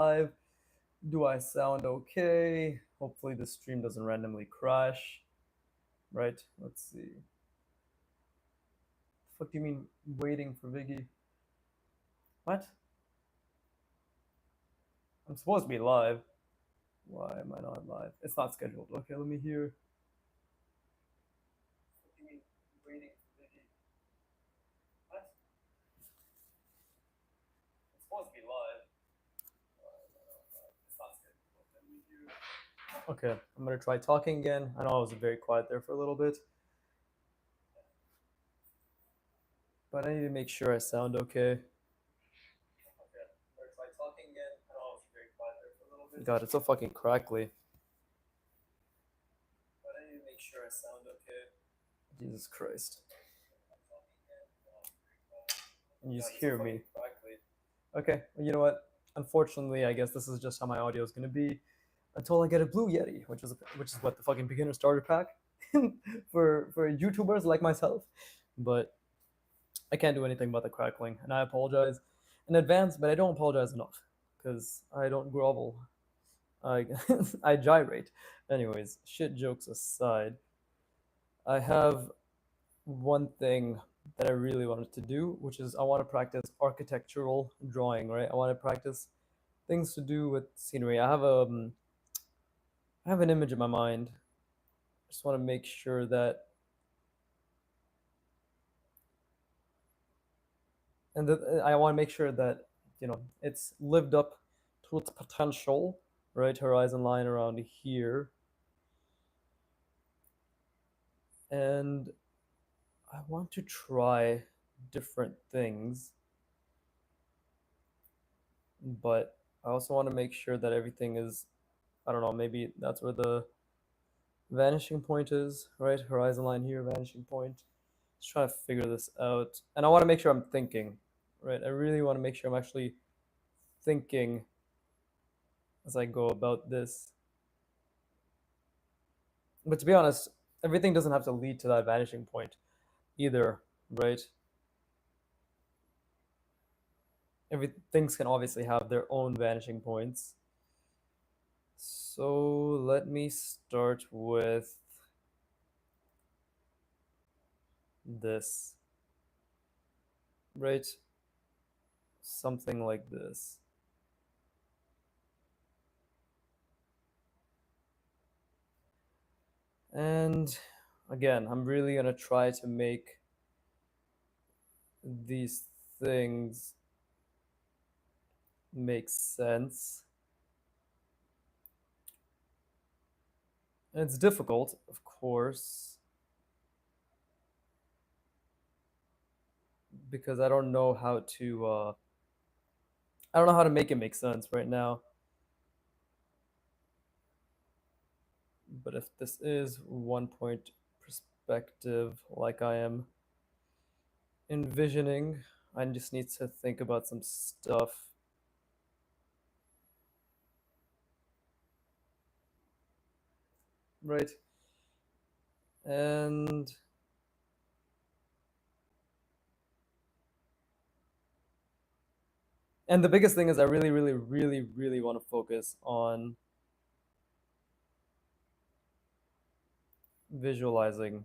live. Do I sound okay? Hopefully the stream doesn't randomly crash. Right? Let's see. The fuck do you mean waiting for Viggy? What? I'm supposed to be live. Why am I not live? It's not scheduled. Okay, let me hear. What do you mean waiting for Viggy? What? I'm supposed to be live. Why am I not live? It's not scheduled. Okay, let me hear. Okay, I'm gonna try talking again. I know I was very quiet there for a little bit, but I need to make sure I sound okay. God, it's so fucking crackly. But I need to make sure I sound okay. Jesus Christ. And you just hear me. Okay, well, you know what? Unfortunately, I guess this is just how my audio is gonna be until I get a Blue Yeti, which is what the fucking beginner starter pack for YouTubers like myself. But I can't do anything about the crackling, and I apologize in advance. But I don't apologize enough because I don't grovel. I I gyrate. Anyways, shit jokes aside, I have one thing that I really wanted to do, which is I want to practice architectural drawing. Right, I want to practice things to do with scenery. I have an image in my mind. I just want to make sure that I want to make sure that it's lived up to its potential. Right, horizon line around here, and I want to try different things, but I also want to make sure that everything is, I don't know, maybe that's where the vanishing point is, right? Horizon line here, vanishing point. Just trying to figure this out. And I want to make sure I'm thinking, right? I really want to make sure I'm actually thinking as I go about this. But to be honest, everything doesn't have to lead to that vanishing point either, right? Things can obviously have their own vanishing points. So let me start with this, right? Something like this. And again, I'm really gonna try to make these things make sense. And it's difficult, of course, because I don't know how to make it make sense right now. But if this is one point perspective, like I am envisioning, I just need to think about some stuff. Right? And the biggest thing is I really, really, really, really want to focus on visualizing.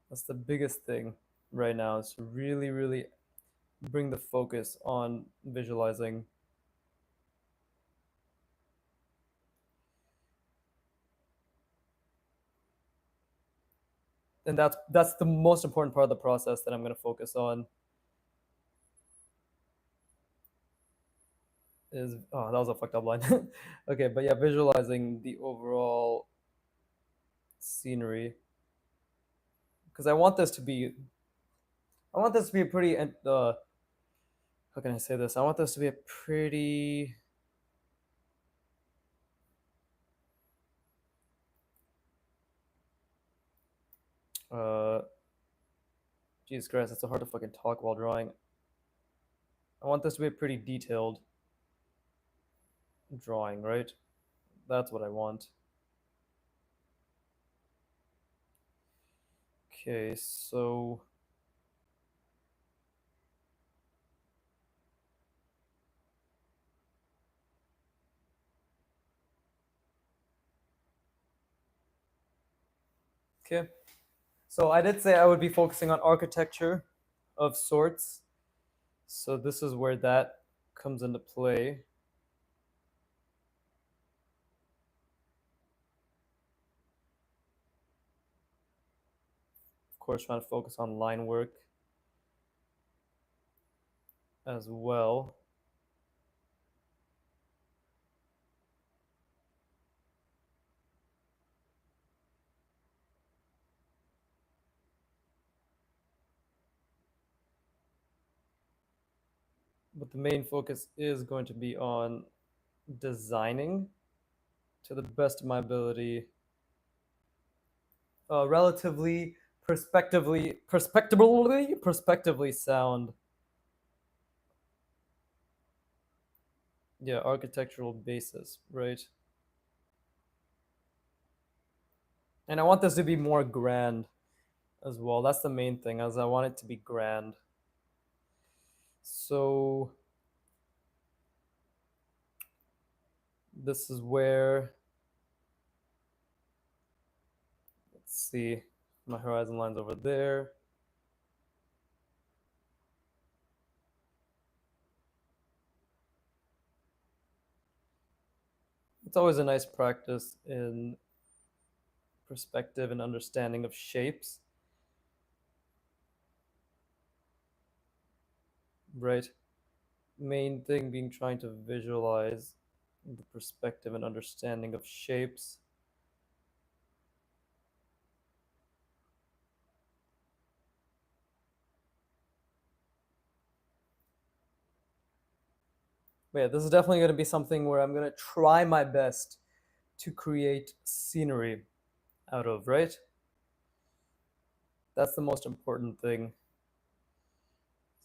That's the biggest thing right now, is to really, really bring the focus on visualizing. And that's the most important part of the process that I'm going to focus on. Is that was a fucked up line. Okay, but yeah, visualizing the overall scenery, because I want this to be a pretty how can I say this? I want this to be a pretty Jesus Christ, it's so hard to fucking talk while drawing. I want this to be a pretty detailed drawing, right? That's what I want. Okay, so Okay. So I did say I would be focusing on architecture of sorts. So this is where that comes into play. Of course, trying to focus on line work as well. But the main focus is going to be on designing to the best of my ability, relatively perspectively sound, yeah, architectural basis, right? And I want this to be more grand as well. That's the main thing, as I want it to be grand. So this is where, let's see, my horizon line's over there. It's always a nice practice in perspective and understanding of shapes, right? Main thing being trying to visualize the perspective and understanding of shapes. But yeah, this is definitely going to be something where I'm going to try my best to create scenery out of, right? That's the most important thing.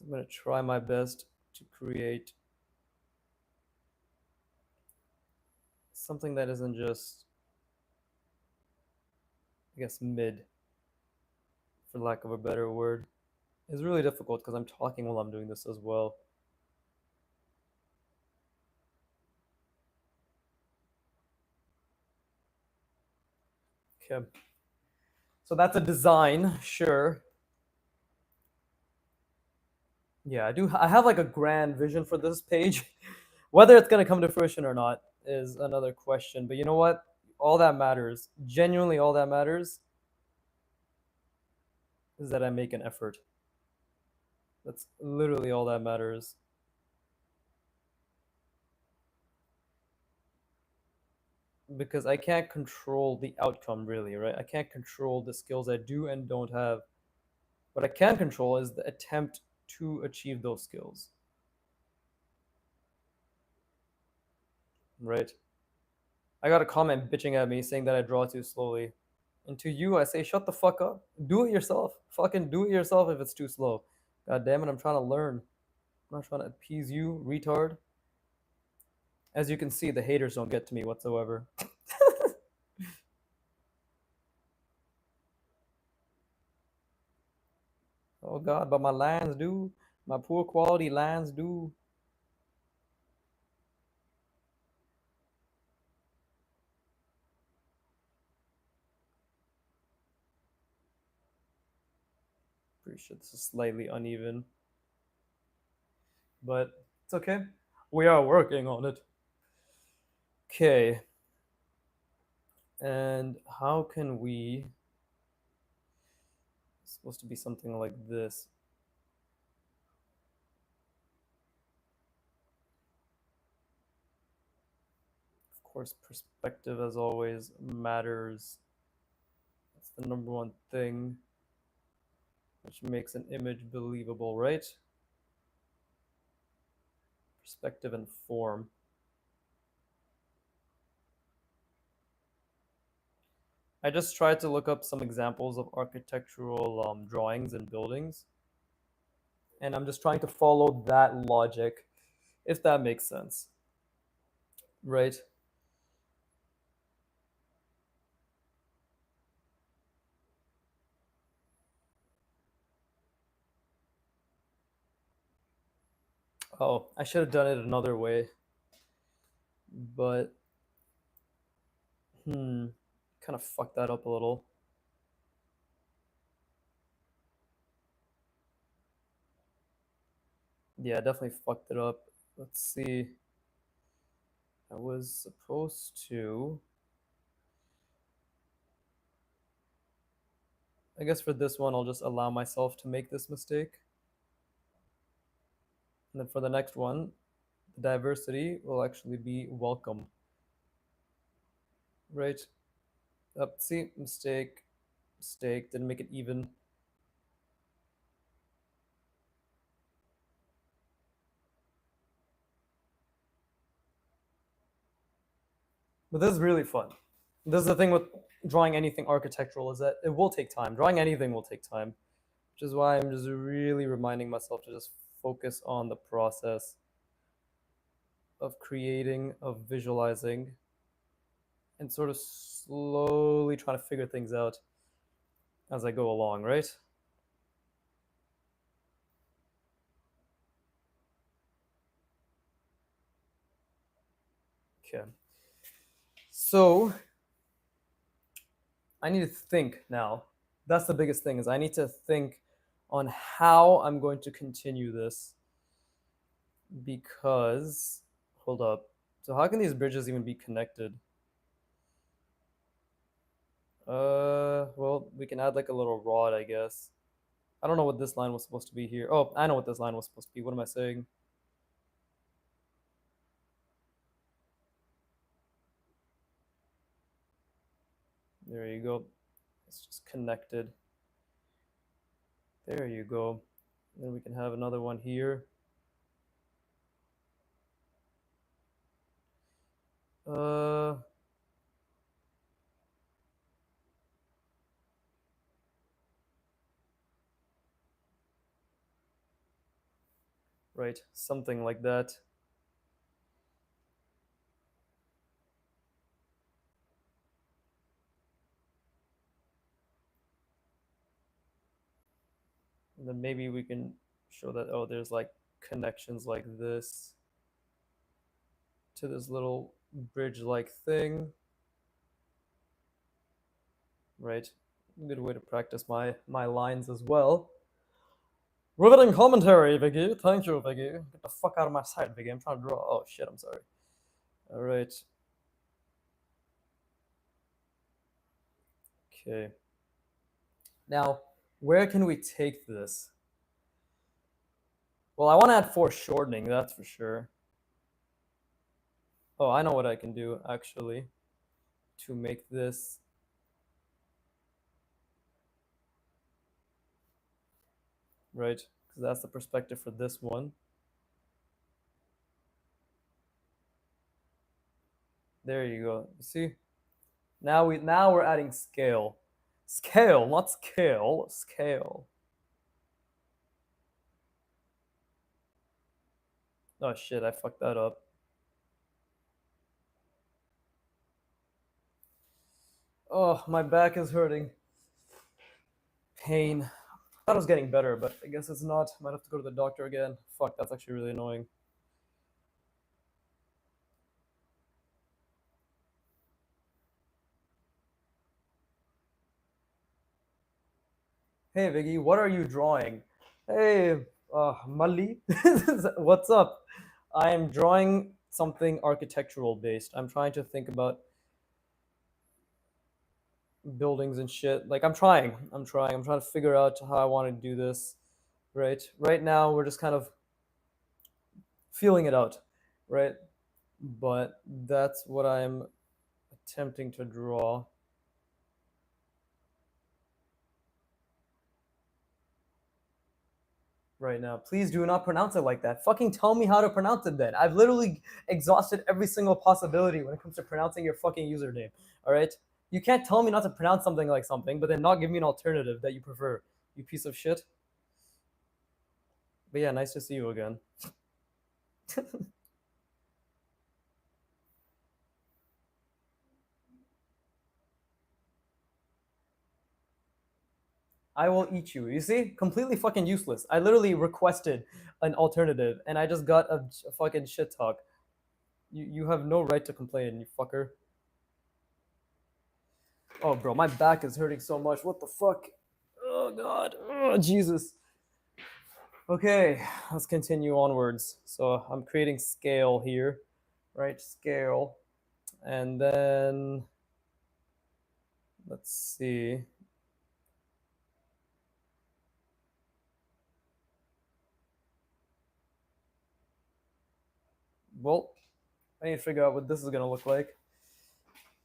I'm going to try my best to create something that isn't just, I guess, mid, for lack of a better word. It's really difficult because I'm talking while I'm doing this as well. Okay. So that's a design, sure. Yeah, I have like a grand vision for this page. Whether it's going to come to fruition or not is another question. But you know what? All that matters, genuinely all that matters, is that I make an effort. That's literally all that matters. Because I can't control the outcome really, right? I can't control the skills I do and don't have. What I can control is the attempt to achieve those skills, right? I got a comment bitching at me saying that I draw too slowly. And to you, I say, shut the fuck up. Do it yourself. Fucking do it yourself if it's too slow. God damn it, I'm trying to learn. I'm not trying to appease you, retard. As you can see, the haters don't get to me whatsoever. Oh god, but my lines do. My poor quality lines do. Pretty sure this is slightly uneven. But it's okay. We are working on it. Okay. And how can we. It's supposed to be something like this. Of course, perspective, as always, matters. That's the number one thing which makes an image believable, right? Perspective and form. I just tried to look up some examples of architectural drawings and buildings, and I'm just trying to follow that logic, if that makes sense, right? Oh, I should have done it another way, but kind of fucked that up a little. Yeah, definitely fucked it up. Let's see. I was supposed to. I guess for this one, I'll just allow myself to make this mistake. And then for the next one, the diversity will actually be welcome. Right? Up, see, mistake, mistake, didn't make it even. But this is really fun. This is the thing with drawing anything architectural is that it will take time. Drawing anything will take time, which is why I'm just really reminding myself to just focus on the process of creating, of visualizing, and sort of slowly trying to figure things out as I go along, right? Okay. So I need to think now. That's the biggest thing is I need to think on how I'm going to continue this because hold up. So how can these bridges even be connected? Well, we can add like a little rod, I guess. I don't know what this line was supposed to be here. Oh, I know what this line was supposed to be. What am I saying? There you go. It's just connected. There you go. Then we can have another one here. Uh, right, something like that. And then maybe we can show that, oh, there's like connections like this to this little bridge-like thing. Right, good way to practice my lines as well. Riveting commentary, Viggy. Thank you, Viggy. Get the fuck out of my sight, Viggy. I'm trying to draw. Oh shit, I'm sorry. All right. Okay. Now, where can we take this? Well, I want to add foreshortening, that's for sure. Oh, I know what I can do actually to make this. Right, because that's the perspective for this one. There you go. You see? Now we're adding scale. Scale, not scale. Scale. Oh shit, I fucked that up. Oh, my back is hurting. Pain. I thought it was getting better, but I guess it's not. Might have to go to the doctor again. Fuck, that's actually really annoying. Hey Viggy, what are you drawing? Hey, Mali, what's up? I am drawing something architectural based. I'm trying to think about buildings and shit. Like I'm trying to figure out how I want to do this. Right now we're just kind of feeling it out, right? But that's what I'm attempting to draw. Right now. Please do not pronounce it like that. Fucking tell me how to pronounce it then. I've literally exhausted every single possibility when it comes to pronouncing your fucking username. All right? You can't tell me not to pronounce something like something, but then not give me an alternative that you prefer. You piece of shit. But yeah, nice to see you again. I will eat you. You see? Completely fucking useless. I literally requested an alternative and I just got a fucking shit talk. You have no right to complain, you fucker. Oh, bro, my back is hurting so much. What the fuck? Oh, God. Oh, Jesus. Okay, let's continue onwards. So I'm creating scale here, right? Scale. And then let's see. Well, I need to figure out what this is gonna look like.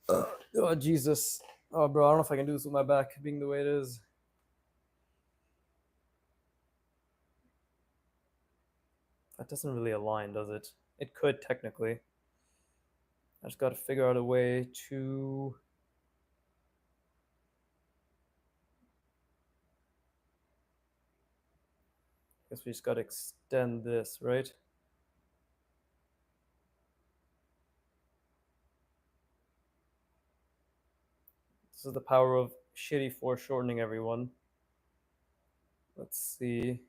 Oh Jesus. Oh bro, I don't know if I can do this with my back being the way it is. That doesn't really align, does it? It could technically. I just gotta figure out a way to. Guess we just gotta extend this, right? This is the power of shitty foreshortening, everyone. Let's see.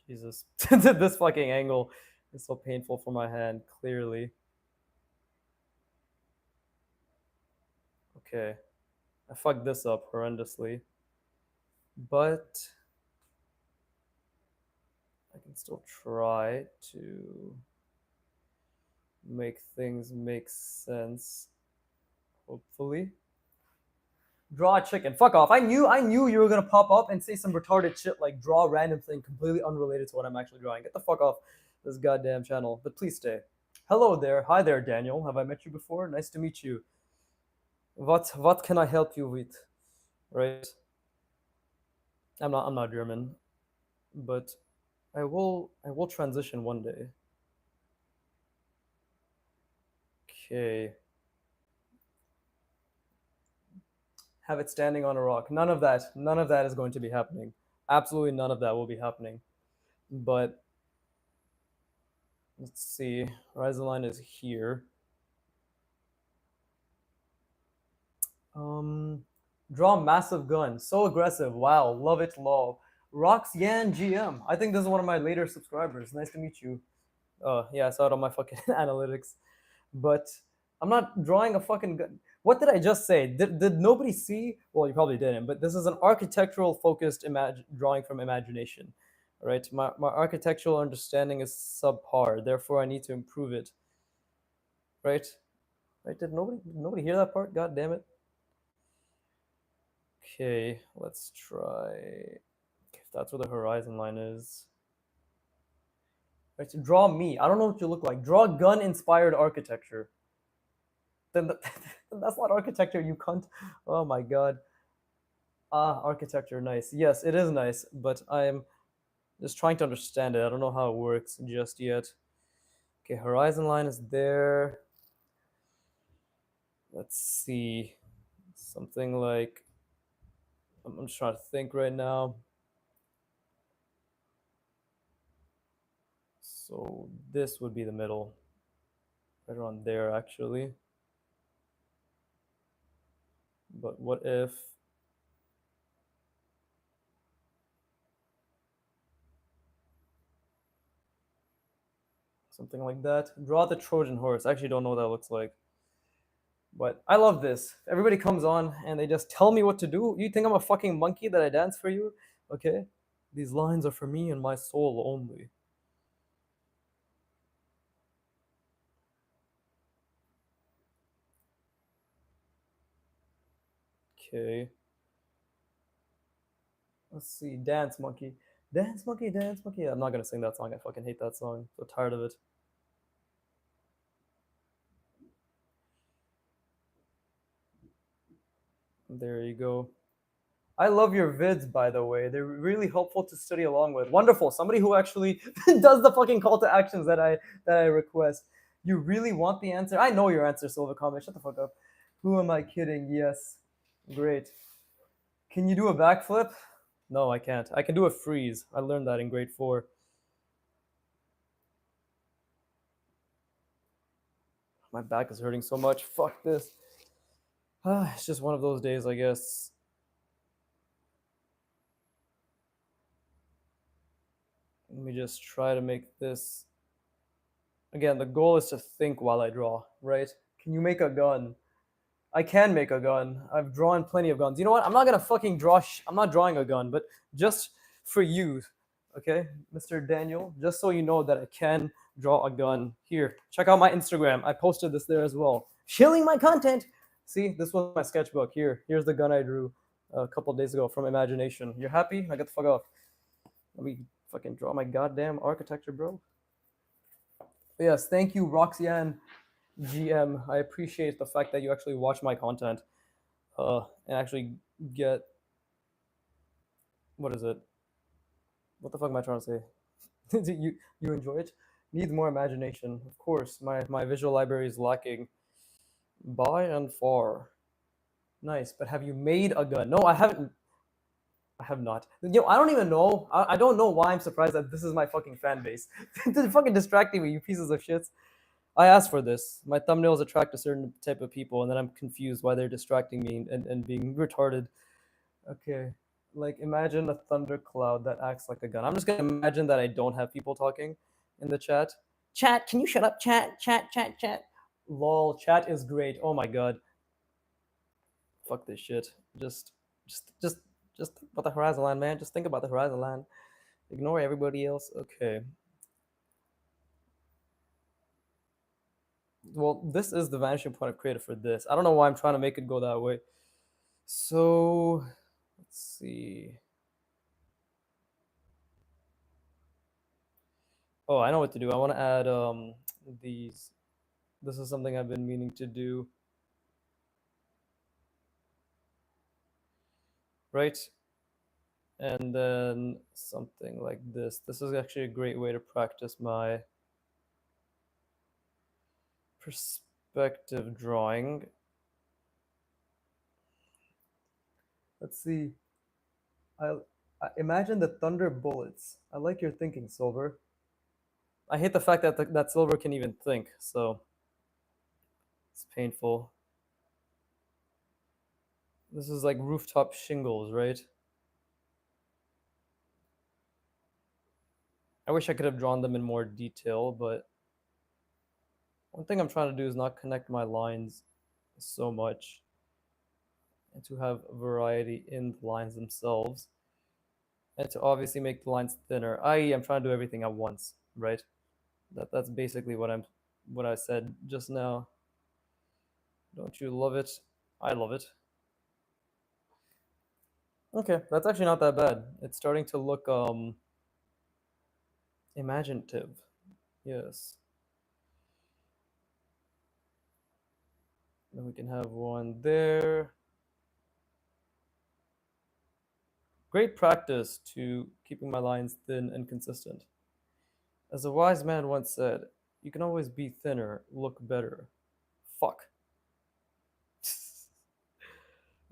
Jesus. This fucking angle is so painful for my hand, clearly. Okay. I fucked this up horrendously. But I can still try to make things make sense. Hopefully. Draw a chicken. Fuck off. I knew you were gonna pop up and say some retarded shit like draw a random thing completely unrelated to what I'm actually drawing. Get the fuck off this goddamn channel. But please stay. Hello there. Hi there, Daniel. Have I met you before? Nice to meet you. What can I help you with? Right? I'm not German, but I will transition one day. Okay. Have it standing on a rock. None of that is going to be happening. Absolutely none of that will be happening. But let's see. Horizon line is here. Draw massive gun. So aggressive. Wow. Love it. Lol. Rox Yan GM. I think this is one of my later subscribers. Nice to meet you. Yeah, I saw it on my fucking analytics. But I'm not drawing a fucking gun. What did I just say? Did nobody see? Well, you probably didn't, but this is an architectural focused drawing from imagination. Right? My architectural understanding is subpar, therefore I need to improve it. Right? Right? Did nobody hear that part? God damn it. Okay, let's try. If that's where the horizon line is. Right, so draw me. I don't know what you look like. Draw gun inspired architecture. Then that's not architecture, you cunt. Oh my god. Ah, architecture, nice. Yes, it is nice, but I'm just trying to understand it. I don't know how it works just yet. Okay, horizon line is there. Let's see. Something like. I'm just trying to think right now. So this would be the middle. Right around there, actually. But what if. Something like that. Draw the Trojan horse. I actually don't know what that looks like. But I love this. Everybody comes on and they just tell me what to do. You think I'm a fucking monkey that I dance for you? Okay? These lines are for me and my soul only. Okay. Let's see. Dance monkey. Dance monkey, dance monkey. I'm not gonna sing that song. I fucking hate that song. So tired of it. There you go. I love your vids, by the way. They're really helpful to study along with. Wonderful. Somebody who actually does the fucking call to actions that I request. You really want the answer? I know your answer, Silva Comic. Shut the fuck up. Who am I kidding? Yes. Great. Can you do a backflip? No, I can't. I can do a freeze. I learned that in grade 4. My back is hurting so much. Fuck this. It's just one of those days, I guess. Let me just try to make this Again, the goal is to think while I draw, right? Can you make a gun? I can make a gun. I've drawn plenty of guns. You know what? I'm not gonna fucking draw. I'm not drawing a gun, but just for you, okay, Mr. Daniel, just so you know that I can draw a gun. Here, check out my Instagram. I posted this there as well. Shilling my content. See, this was my sketchbook. Here's the gun I drew a couple days ago from imagination. You're happy? I get the fuck off. Let me fucking draw my goddamn architecture, bro. But yes, thank you, Roxanne GM. I appreciate the fact that you actually watch my content and actually get, what is it? What the fuck am I trying to say? You enjoy it? Needs more imagination. Of course, my visual library is lacking by and far. Nice, but have you made a gun? No, I haven't. I have not. I don't even know. I don't know why I'm surprised that this is my fucking fan base. They're fucking distracting me, you pieces of shits. I asked for this. My thumbnails attract a certain type of people, and then I'm confused why they're distracting me and being retarded. Okay. Like, imagine a thundercloud that acts like a gun. I'm just gonna imagine that I don't have people talking in the chat. Chat, can you shut up? Chat. Lol, chat is great. Oh my god. Fuck this shit. Just think about the horizon line, man. Just think about the horizon line. Ignore everybody else. Okay. Well, this is the vanishing point I've created for this. I don't know why I'm trying to make it go that way. So, let's see. Oh, I know what to do. I want to add these. This is something I've been meaning to do. Right? And then something like this. This is actually a great way to practice my perspective drawing. Let's see. I imagine the thunder bullets. I like your thinking, Silver. I hate the fact that that Silver can even think, so it's painful. This is like rooftop shingles, right? I wish I could have drawn them in more detail, but one thing I'm trying to do is not connect my lines so much and to have variety in the lines themselves and to obviously make the lines thinner. I'm trying to do everything at once, right? That's basically what I said just now. Don't you love it? I love it. Okay, that's actually not that bad. It's starting to look imaginative. Yes. Then we can have one there. Great practice to keeping my lines thin and consistent. As a wise man once said, you can always be thinner, look better. Fuck.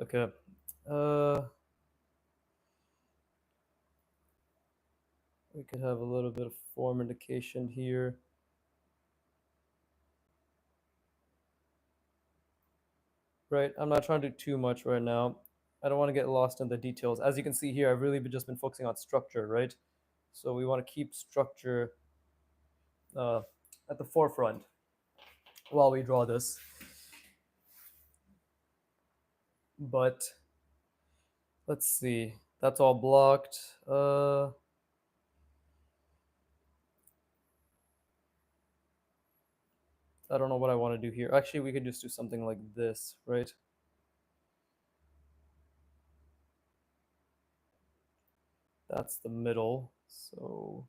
Okay. We could have a little bit of form indication here. Right, I'm not trying to do too much right now. I don't want to get lost in the details. As you can see here, I've really just been focusing on structure, right? So we want to keep structure at the forefront while we draw this. But let's see. That's all blocked. I don't know what I want to do here. Actually, we could just do something like this, right? That's the middle. So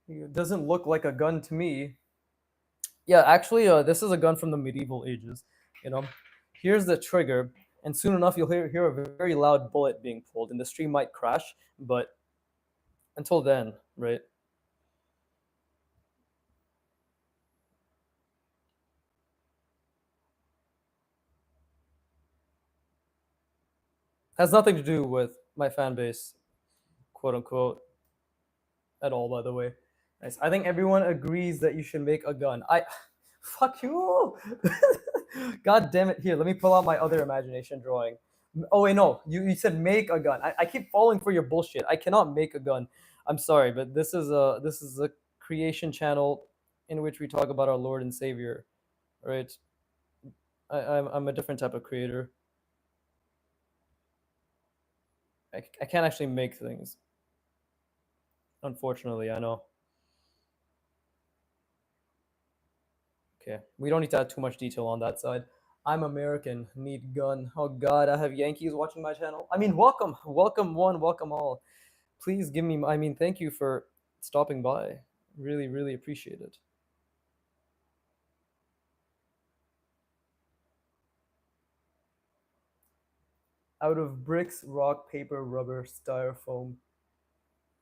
it doesn't look like a gun to me. Yeah, actually, this is a gun from the medieval ages. You know, here's the trigger, and soon enough you'll hear a very loud bullet being pulled, and the stream might crash. But until then, right? Has nothing to do with my fan base, quote unquote, at all. By the way, nice. I think everyone agrees that you should make a gun. Fuck you. God damn it! Here, let me pull out my other imagination drawing. Oh wait, no. You said make a gun. I keep falling for your bullshit. I cannot make a gun. I'm sorry, but this is a creation channel in which we talk about our Lord and Savior, right? I'm a different type of creator. I can't actually make things. Unfortunately, I know. Okay, we don't need to add too much detail on that side. I'm American, need gun. Oh God, I have Yankees watching my channel. I mean, welcome, welcome one, welcome all. Please give me. I mean, thank you for stopping by. Really, really appreciate it. Out of bricks, rock, paper, rubber, styrofoam.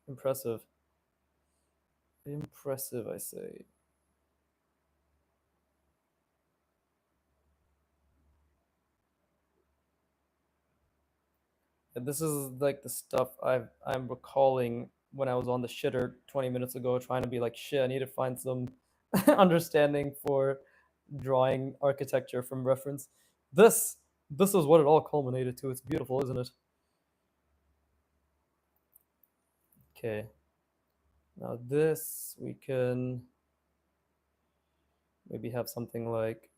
Impressive. Impressive, I say. And this is like the stuff I'm recalling when I was on the shitter 20 minutes ago, trying to be like, shit, I need to find some understanding for drawing architecture from reference. This this is what it all culminated to. It's beautiful, isn't it? Okay. Now this we can maybe have something like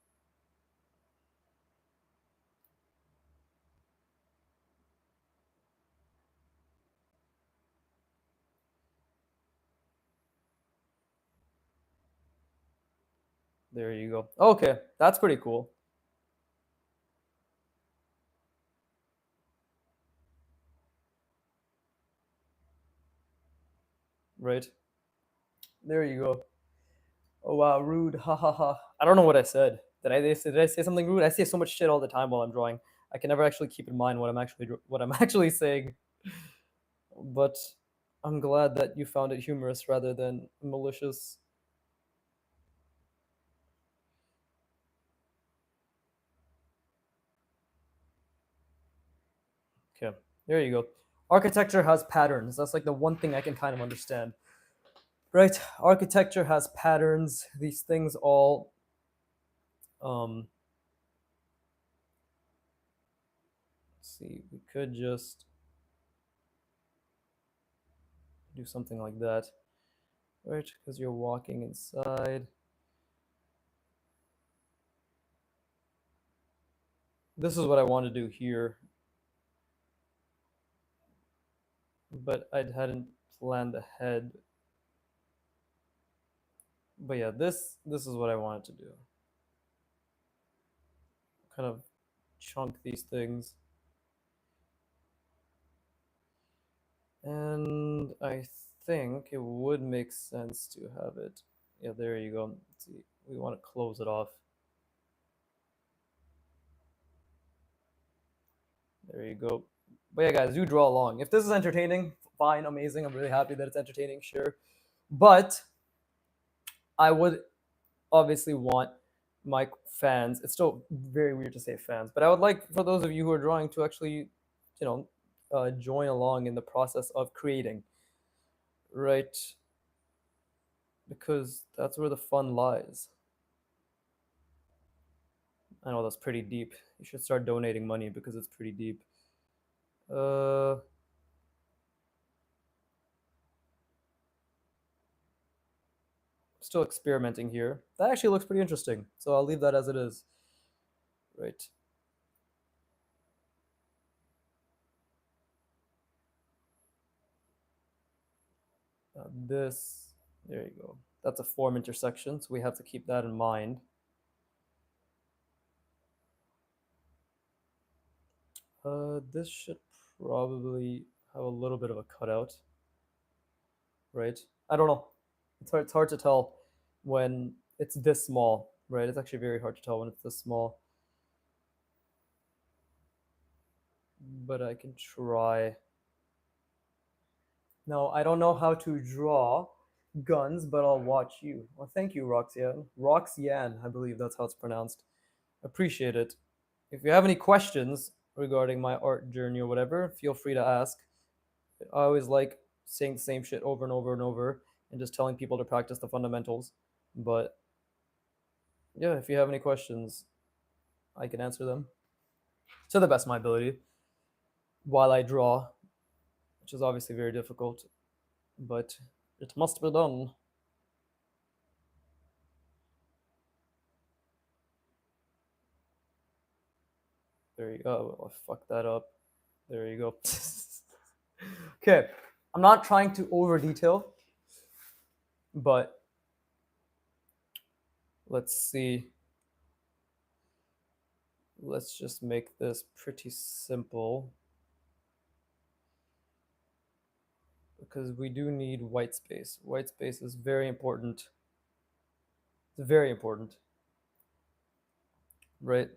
there you go. Okay, that's pretty cool. Right. There you go. Oh wow, rude. Ha ha ha. I don't know what I said. Did I say something rude? I say so much shit all the time while I'm drawing. I can never actually keep in mind what I'm actually saying. But I'm glad that you found it humorous rather than malicious. Okay, there you go. Architecture has patterns. That's like the one thing I can kind of understand. Right? Architecture has patterns. These things all um let's see, we could just do something like that. Right? Because you're walking inside. This is what I want to do here, but I hadn't planned ahead. But yeah, this is what I wanted to do. Kind of chunk these things. And I think it would make sense to have it. Yeah, there you go. Let's see, we want to close it off. There you go. But yeah, guys, do draw along. If this is entertaining, fine, amazing. I'm really happy that it's entertaining, sure. But I would obviously want my fans. It's still very weird to say fans, but I would like for those of you who are drawing to actually, join along in the process of creating, right? Because that's where the fun lies. I know that's pretty deep. You should start donating money because it's pretty deep. Uh, Still experimenting here. That actually looks pretty interesting, so I'll leave that as it is. Right. This, there you go. That's a form intersection, so we have to keep that in mind. This should probably have a little bit of a cutout, right? I don't know. It's hard to tell when it's this small, right? It's actually very hard to tell when it's this small, but I can try. No, I don't know how to draw guns, but I'll watch you. Well, thank you, Roxanne. Roxanne, I believe that's how it's pronounced. Appreciate it. If you have any questions regarding my art journey or whatever, feel free to ask. I always like saying the same shit over and over and over and just telling people to practice the fundamentals. But yeah, if you have any questions, I can answer them to the best of my ability. while I draw, which is obviously very difficult, but it must be done. There you go. Oh, fuck that up. There you go. Okay, I'm not trying to over detail, but let's see. Let's just make this pretty simple because we do need white space. White space is very important. It's very important, right?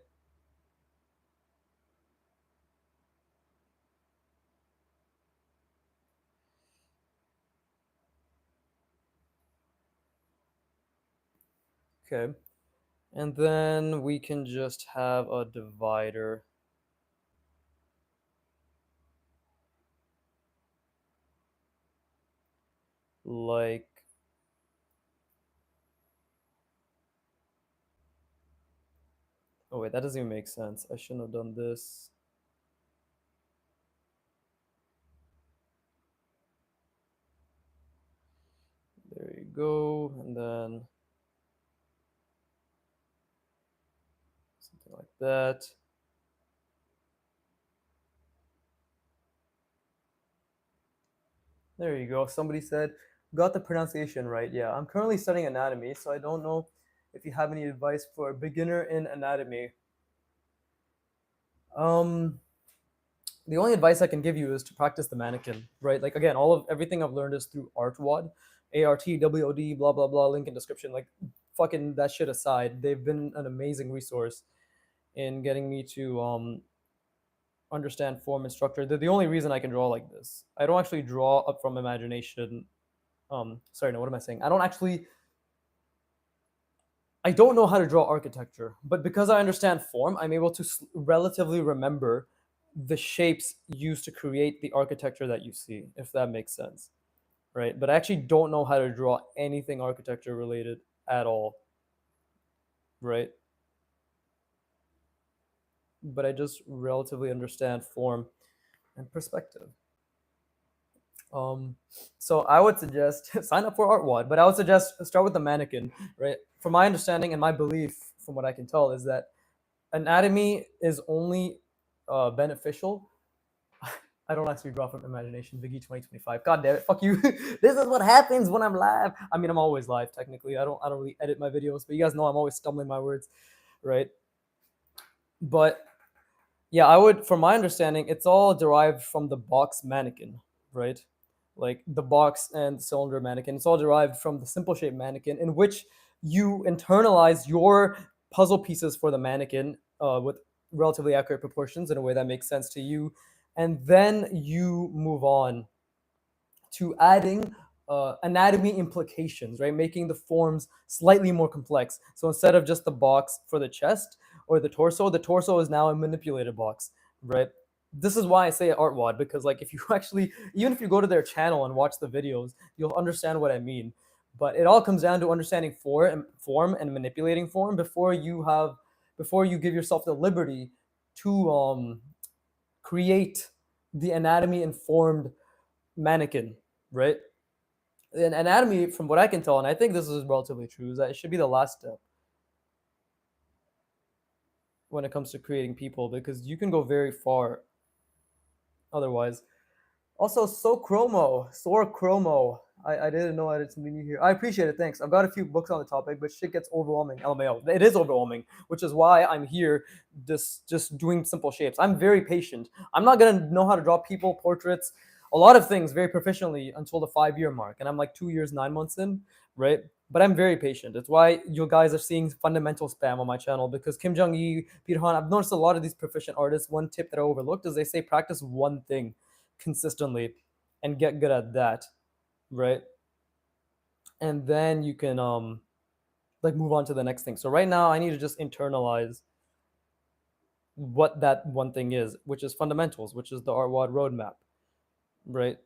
Okay. And then we can just have a divider. Like, oh wait, that doesn't even make sense. I shouldn't have done this. There you go. And then something like that. There you go. Somebody said, got the pronunciation right. Yeah, I'm currently studying anatomy, so I don't know if you have any advice for a beginner in anatomy. Um, the only advice I can give you is to practice the mannequin, right? Like again, all of everything I've learned is through ArtWOD, ARTWOD, blah blah blah. Link in description. Like, fucking that shit aside, they've been an amazing resource in getting me to understand form and structure. They're the only reason I can draw like this. I don't actually draw up from imagination. Sorry, no, what am I saying? I don't know how to draw architecture, but because I understand form, I'm able to relatively remember the shapes used to create the architecture that you see, if that makes sense, right? But I actually don't know how to draw anything architecture related at all, right? But I just relatively understand form and perspective. Um, so I would suggest sign up for ArtWad, but I would suggest start with the mannequin, right? From my understanding and my belief, from what I can tell, is that anatomy is only beneficial. I don't actually draw from imagination. Biggie 2025. God damn it, fuck you. This is what happens when I'm live. I mean, I'm always live technically. I don't really edit my videos, but you guys know I'm always stumbling my words, right? But yeah, I would, from my understanding, it's all derived from the box mannequin, right? Like the box and cylinder mannequin. It's all derived from the simple shape mannequin, in which you internalize your puzzle pieces for the mannequin with relatively accurate proportions in a way that makes sense to you. And then you move on to adding anatomy implications, right? Making the forms slightly more complex. So instead of just the box for the chest or the torso is now a manipulated box, right? This is why I say artwad, because like if you actually, even if you go to their channel and watch the videos, you'll understand what I mean. But it all comes down to understanding form and manipulating form before you give yourself the liberty to create the anatomy informed mannequin, right? And anatomy, from what I can tell, and I think this is relatively true, is that it should be the last step when it comes to creating people, because you can go very far otherwise. Also, Sore Chromo. I didn't know I had something new here. I appreciate it. Thanks. I've got a few books on the topic, but shit gets overwhelming. LMAO. It is overwhelming, which is why I'm here just doing simple shapes. I'm very patient. I'm not going to know how to draw people, portraits, a lot of things very proficiently until the 5 year mark. And I'm like 2 years, 9 months in, right? But I'm very patient. It's why you guys are seeing fundamental spam on my channel, because Kim Jong Il, Peter Han, I've noticed a lot of these proficient artists. One tip that I overlooked is they say practice one thing consistently and get good at that, right? And then you can like move on to the next thing. So right now I need to just internalize what that one thing is, which is fundamentals, which is the artwad roadmap, right?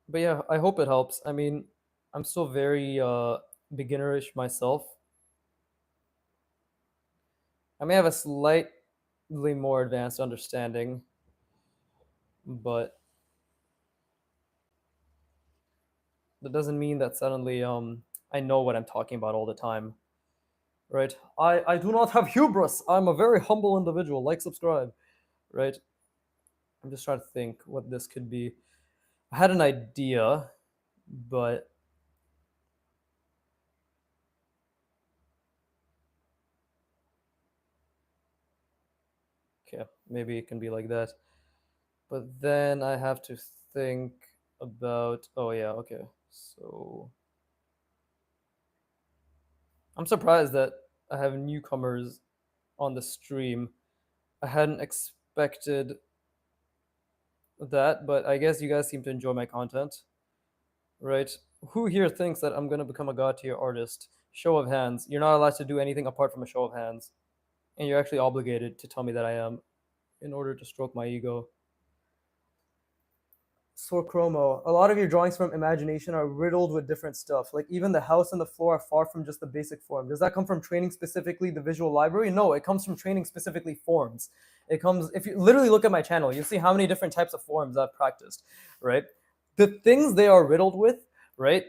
But yeah, I hope it helps. I mean, I'm still very beginnerish myself. I may have a slightly more advanced understanding, but that doesn't mean that suddenly I know what I'm talking about all the time, right? I do not have hubris. I'm a very humble individual. Like, subscribe, right? I'm just trying to think what this could be. I had an idea, but okay, maybe it can be like that. But then I have to think about. Oh yeah, okay. So I'm surprised that I have newcomers on the stream. I hadn't expected that, but I guess you guys seem to enjoy my content, right? Who here thinks that I'm gonna become a god tier artist? Show of hands. You're not allowed to do anything apart from a show of hands, and you're actually obligated to tell me that I am in order to stroke my ego. So Chromo, a lot of your drawings from imagination are riddled with different stuff. Like even the house and the floor are far from just the basic form. Does that come from training specifically the visual library? No, it comes from training specifically forms. It comes, if you literally look at my channel, you'll see how many different types of forms I've practiced, right? The things they are riddled with, right?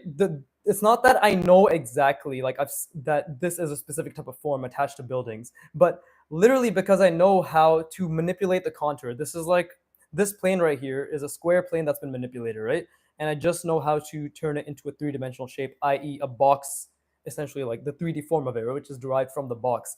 It's not that I know exactly like that this is a specific type of form attached to buildings, but literally because I know how to manipulate the contour. This is like this plane right here is a square plane that's been manipulated, right? And I just know how to turn it into a three-dimensional shape, i.e. a box, essentially like the 3D form of it, right, which is derived from the box.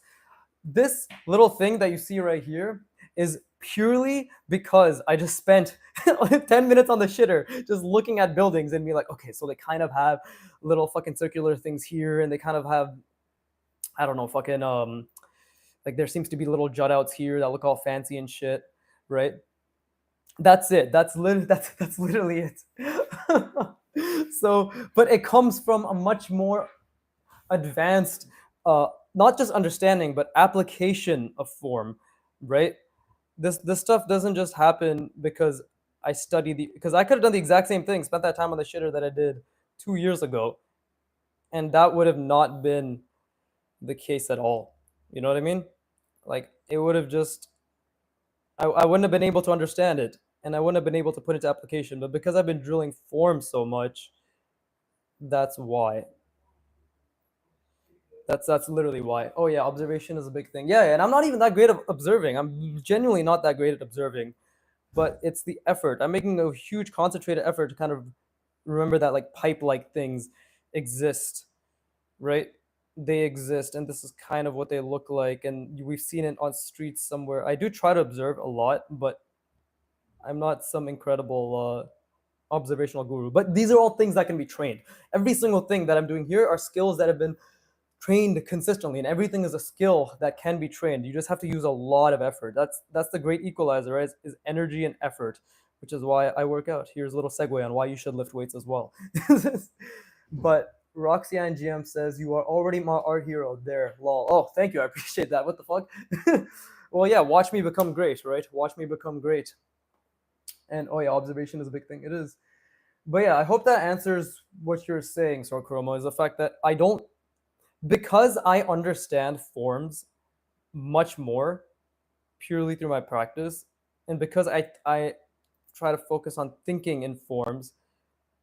This little thing that you see right here is purely because I just spent 10 minutes on the shitter just looking at buildings and be like, okay, so they kind of have little fucking circular things here and they kind of have, I don't know, fucking, like there seems to be little jut outs here that look all fancy and shit, right? That's it. That's literally it. So, but it comes from a much more advanced, not just understanding, but application of form, right? This stuff doesn't just happen because I study because I could have done the exact same thing, spent that time on the shitter that I did 2 years ago, and that would have not been the case at all. You know what I mean? Like it would have just I wouldn't have been able to understand it and I wouldn't have been able to put it to application. But because I've been drilling forms so much, that's why. That's literally why. Oh yeah, observation is a big thing. Yeah, and I'm not even that great at observing. I'm genuinely not that great at observing, but it's the effort. I'm making a huge concentrated effort to kind of remember that like pipe-like things exist, right? They exist, and this is kind of what they look like. And we've seen it on streets somewhere. I do try to observe a lot, but I'm not some incredible observational guru. But these are all things that can be trained. Every single thing that I'm doing here are skills that have been trained consistently, and everything is a skill that can be trained. You just have to use a lot of effort. That's the great equalizer, right? Is energy and effort, which is why I work out. Here's a little segue on why you should lift weights as well. But Roxy and GM says you are already my art hero. There, lol. Oh, thank you. I appreciate that. What the fuck? Well, yeah. Watch me become great, right? Watch me become great. And oh yeah, observation is a big thing. It is. But yeah, I hope that answers what you're saying, Sor Chromo, is the fact that I don't, because I understand forms much more purely through my practice, and because I try to focus on thinking in forms,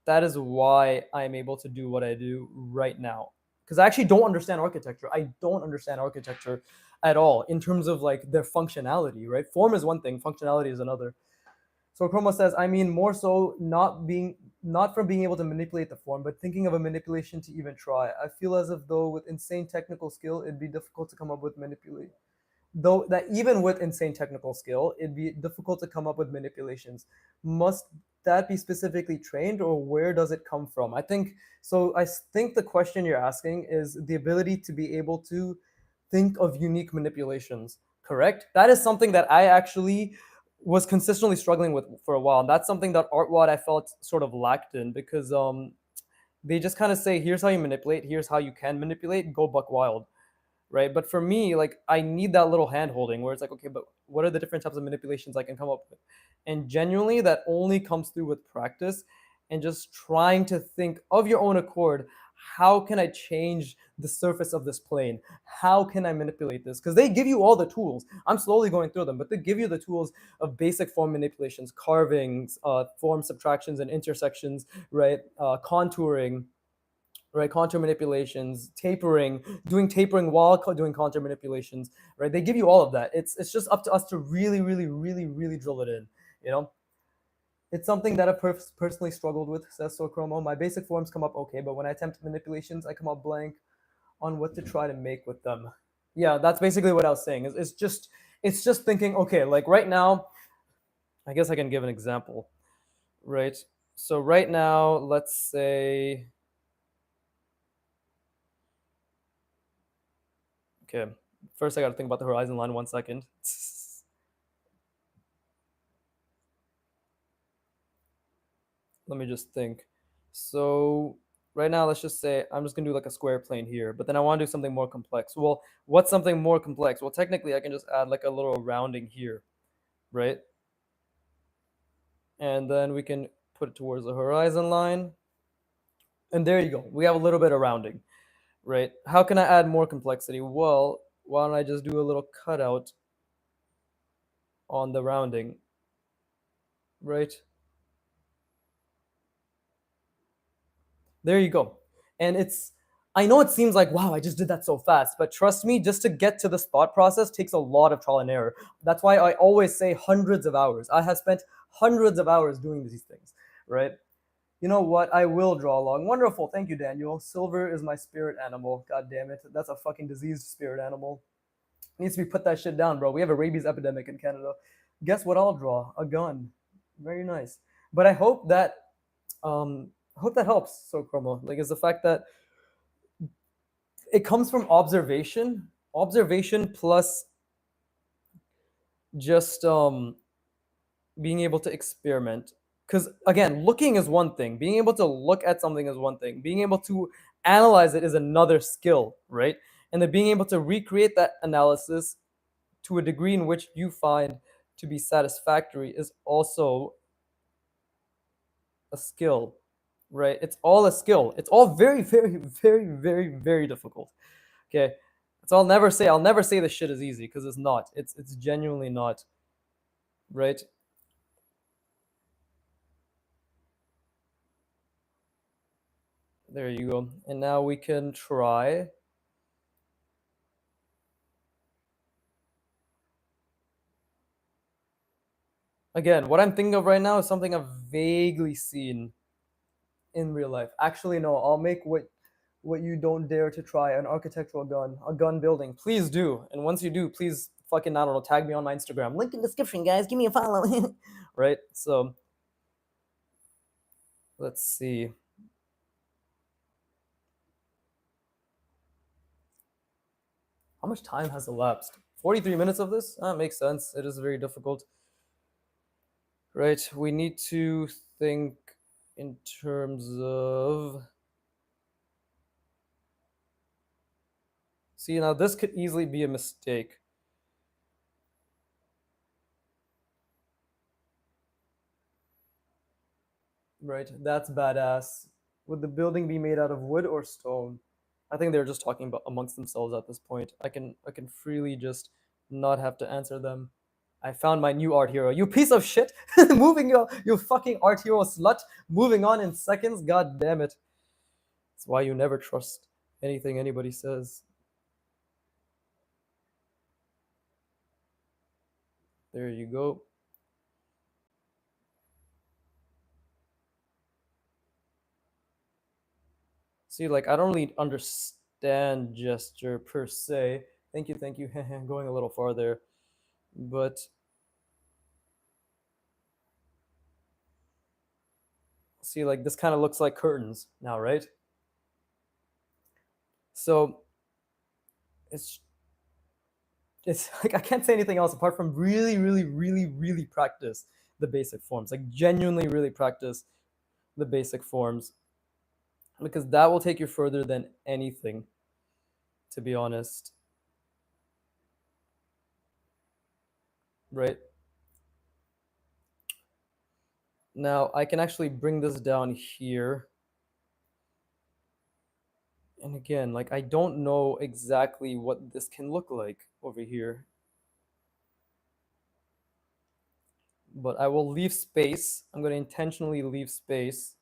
that is why I'm able to do what I do right now. Because I actually don't understand architecture. I don't understand architecture at all in terms of like their functionality, right? Form is one thing, functionality is another. So Chroma says, I mean more so not from being able to manipulate the form, but thinking of a manipulation to even try. I feel as if though with insane technical skill, it'd be difficult to come up with manipulate. Though that even with insane technical skill, it'd be difficult to come up with manipulations. Must that be specifically trained, or where does it come from? I think so. I think the question you're asking is the ability to be able to think of unique manipulations. Correct? That is something that I actually was consistently struggling with for a while. And that's something that ArtWad I felt sort of lacked in because they just kind of say, here's how you manipulate, here's how you can manipulate, go buck wild, right? But for me, like I need that little hand holding where it's like, okay, but what are the different types of manipulations I can come up with? And genuinely, that only comes through with practice and just trying to think of your own accord how can I change the surface of this plane? How can I manipulate this? Because they give you all the tools. I'm slowly going through them, but they give you the tools of basic form manipulations, carvings, form subtractions and intersections, right? Contouring, right? Contour manipulations, tapering, doing tapering while doing contour manipulations, right? They give you all of that. It's just up to us to really, really, really, really drill it in. You know, it's something that I've personally struggled with, says Sorchromo. My basic forms come up okay, but when I attempt manipulations, I come up blank on what to try to make with them. Yeah, that's basically what I was saying. It's just thinking, okay, like right now, I guess I can give an example, right? So right now, let's say, okay, first I got to think about the horizon line 1 second. Let me just think. So right now, let's just say I'm just gonna do like a square plane here, but then I want to do something more complex. Well, what's something more complex? Well, technically, I can just add like a little rounding here, right? And then we can put it towards the horizon line. And there you go. We have a little bit of rounding, right? How can I add more complexity? Well, why don't I just do a little cutout on the rounding, right? There you go. And I know it seems like, wow, I just did that so fast, but trust me, just to get to this thought process takes a lot of trial and error. That's why I always say hundreds of hours. I have spent hundreds of hours doing these things, right? You know what? I will draw along. Wonderful. Thank you, Daniel. Silver is my spirit animal. God damn it. That's a fucking diseased spirit animal. Needs to be put that shit down, bro. We have a rabies epidemic in Canada. Guess what I'll draw? A gun. Very nice. But I hope that helps. So Chromo, like, is the fact that it comes from observation plus just being able to experiment. Because again, looking is one thing. Being able to look at something is one thing. Being able to analyze it is another skill, right? And then being able to recreate that analysis to a degree in which you find to be satisfactory is also a skill, right? It's all a skill. It's all very, very, very, very, very difficult. Okay. So I'll never say this shit is easy because it's not. It's genuinely not. Right? There you go. And now we can try. Again, what I'm thinking of right now is something I've vaguely seen in real life. Actually, no, I'll make what you don't dare to try, an architectural gun, a gun building. Please do. And once you do, please fucking, I don't know, tag me on my Instagram. Link in the description, guys. Give me a follow. Right? So let's see. How much time has elapsed? 43 minutes of this? That makes sense. It is very difficult. Right? We need to think in terms of. See, now this could easily be a mistake. Right? That's badass. Would the building be made out of wood or stone? I think they're just talking about amongst themselves at this point. I can freely just not have to answer them. I found my new art hero. You piece of shit! Moving you fucking art hero slut. Moving on in seconds. God damn it. That's why you never trust anything anybody says. There you go. See, like, I don't really understand gesture per se. Thank you, thank you. Going a little farther. But see, like, this kind of looks like curtains now, right? So it's it's like I can't say anything else apart from really, really, really, really practice the basic forms. Like, genuinely really practice the basic forms because that will take you further than anything, to be honest. Right? Now I can actually bring this down here. And again, like I don't know exactly what this can look like over here, but I will leave space. I'm going to intentionally leave space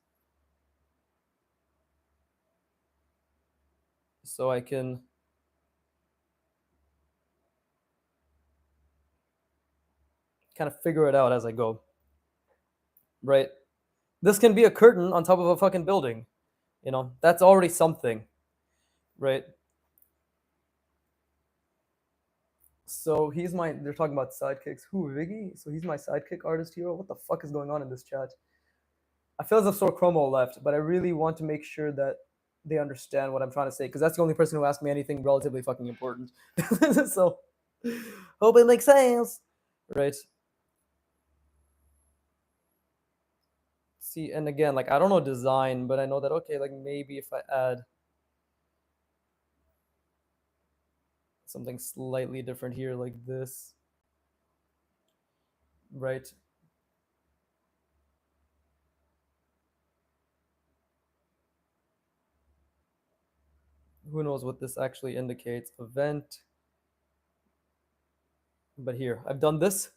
so I can kind of figure it out as I go, right? This can be a curtain on top of a fucking building, you know? That's already something, right? So he's my, they're talking about sidekicks. Who, Viggy? So he's my sidekick artist hero? What the fuck is going on in this chat? I feel as if Sor Chromo left, but I really want to make sure that they understand what I'm trying to say, because that's the only person who asked me anything relatively fucking important. So, hope it makes sense. Right. See, and again, like, I don't know design, but I know that, okay, like, maybe if I add something slightly different here, like this, right? Who knows what this actually indicates? Event. But here, I've done this,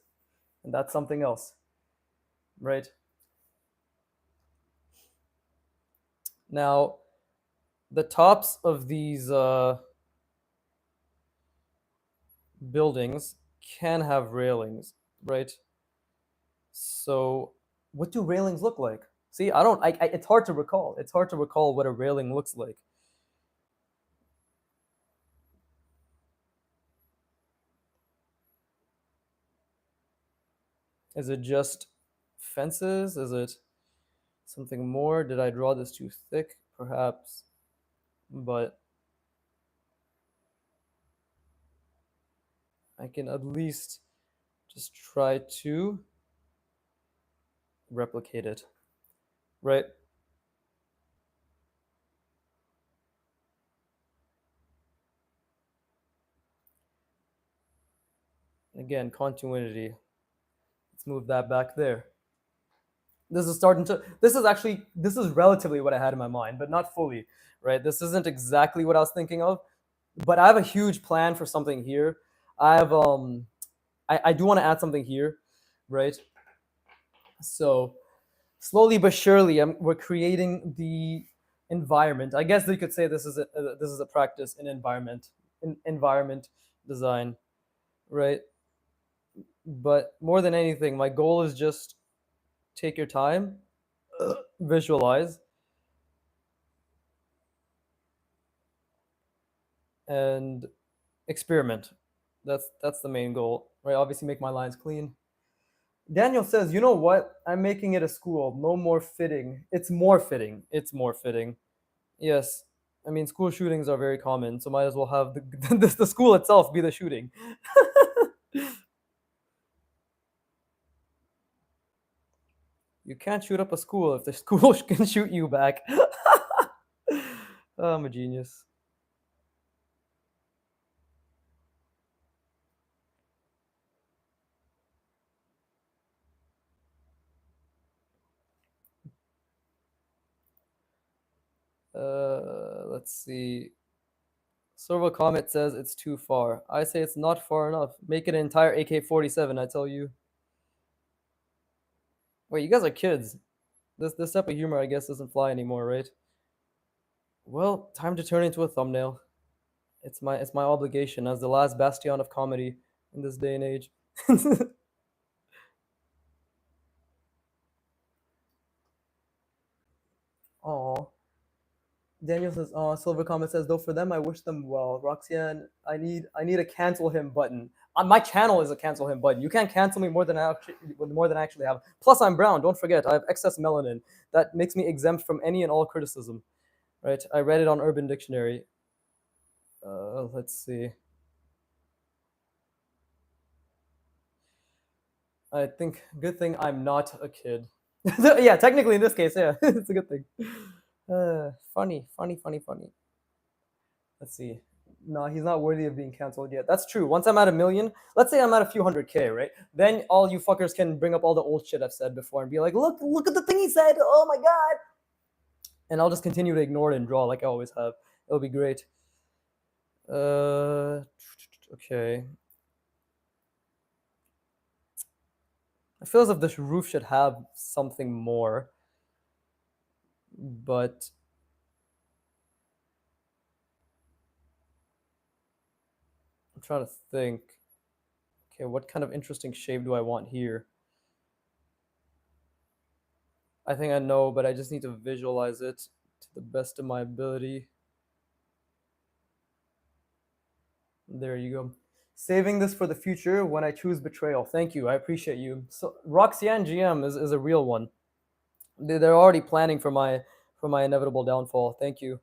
and that's something else, right? Now, the tops of these buildings can have railings, right? So, what do railings look like? See, I don't. It's hard to recall. It's hard to recall what a railing looks like. Is it just fences? Is it something more? Did I draw this too thick? Perhaps, but I can at least just try to replicate it, right? Again, continuity. Let's move that back there. This is starting to, this is actually, this is relatively what I had in my mind, but not fully, right? This isn't exactly what I was thinking of, but I have a huge plan for something here. I have, I do want to add something here, right? So slowly but surely, we're creating the environment. I guess you could say this is a practice in environment design, right? But more than anything, my goal is just take your time, visualize, and experiment. That's the main goal, right? Obviously, make my lines clean. Daniel says, "You know what? I'm making it a school. No more fitting. It's more fitting. It's more fitting." Yes, I mean school shootings are very common, so might as well have the school itself be the shooting. You can't shoot up a school if the school can shoot you back. Oh, I'm a genius. Let's see. Servo Comet says it's too far. I say it's not far enough. Make it an entire AK-47, I tell you. Wait, you guys are kids. This type of humor, I guess, doesn't fly anymore, right? Well, time to turn into a thumbnail. It's my obligation as the last bastion of comedy in this day and age. Oh, Daniel says, "Oh, Silver Comet says, though for them, I wish them well." Roxanne, I need a cancel him button. My channel is a cancel him button. You can't cancel me more than I actually have. Plus, I'm brown. Don't forget, I have excess melanin that makes me exempt from any and all criticism. Right? I read it on Urban Dictionary. Let's see. I think good thing I'm not a kid. Yeah, technically in this case, yeah, it's a good thing. Funny, funny, funny, funny. Let's see. No, he's not worthy of being canceled yet. That's true. Once I'm at a million, let's say I'm at a few hundred K, right? Then all you fuckers can bring up all the old shit I've said before and be like, look at the thing he said. Oh my god. And I'll just continue to ignore it and draw like I always have. It'll be great. Okay. I feel as if this roof should have something more, but I'm trying to think. Okay, what kind of interesting shape do I want here? I think I know, but I just need to visualize it to the best of my ability. There you go. Saving this for the future when I choose betrayal. Thank you. I appreciate you. So Roxanne GM is a real one. They're already planning for my inevitable downfall. Thank you.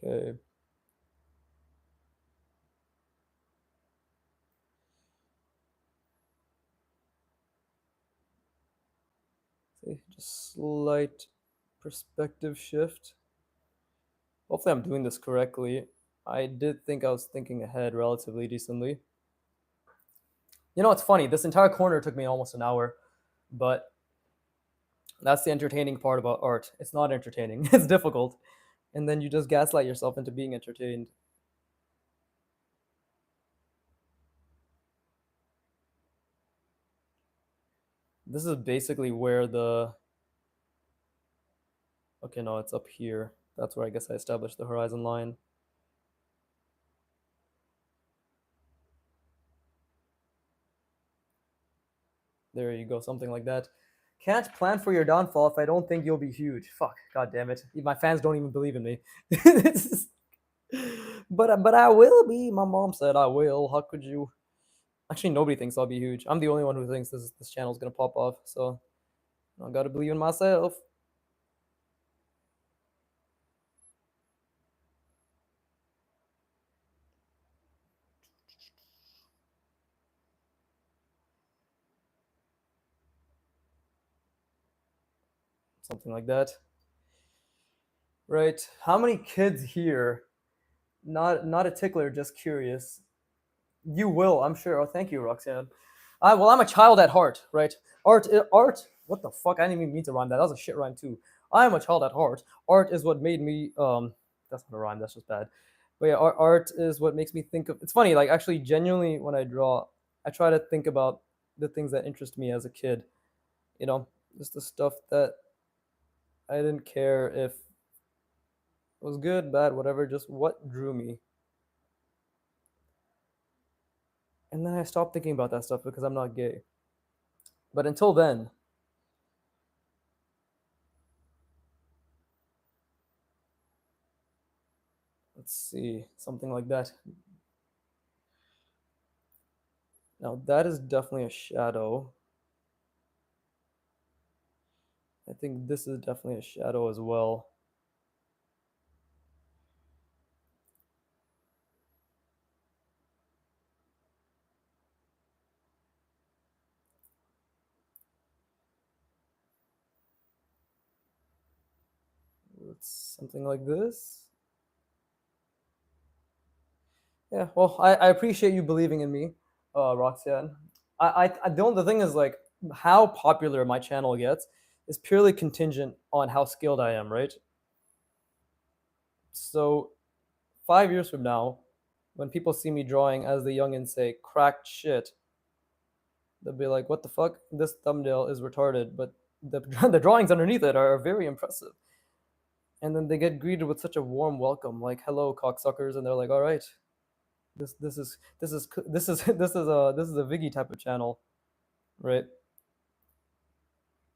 Okay. See, just slight perspective shift. Hopefully I'm doing this correctly. I did think I was thinking ahead relatively decently. You know, it's funny. This entire corner took me almost an hour, but that's the entertaining part about art. It's not entertaining. It's difficult, and then you just gaslight yourself into being entertained. This is basically where the okay, no, it's up here. That's where I guess I established the horizon line. There you go, something like that. Can't plan for your downfall if I don't think you'll be huge. Fuck, god damn it. My fans don't even believe in me. But I will be. My mom said I will. How could you? Actually, nobody thinks I'll be huge. I'm the only one who thinks this channel's gonna pop off. So I gotta believe in myself. Something like that. Right. How many kids here? Not a tickler, just curious. You will, I'm sure. Oh, thank you, Roxanne. Well, I'm a child at heart, right? Art. What the fuck? I didn't even mean to rhyme that. That was a shit rhyme too. I am a child at heart. Art is what made me. That's not a rhyme. That's just bad. But yeah, art is what makes me think of. It's funny, like actually, genuinely, when I draw, I try to think about the things that interest me as a kid. You know, just the stuff that I didn't care if it was good, bad, whatever. Just what drew me. And then I stopped thinking about that stuff because I'm not gay. But until then, let's see, something like that. Now that is definitely a shadow. I think this is definitely a shadow as well. It's something like this. Yeah, well, I appreciate you believing in me, Roxanne. The only thing is like how popular my channel gets is purely contingent on how skilled I am, right? So 5 years from now, when people see me drawing, as the youngins say, cracked shit, they'll be like, "What the fuck? This thumbnail is retarded," but the the drawings underneath it are very impressive. And then they get greeted with such a warm welcome, like "Hello, cocksuckers," and they're like, "All right, this is a Viggy type of channel, right?"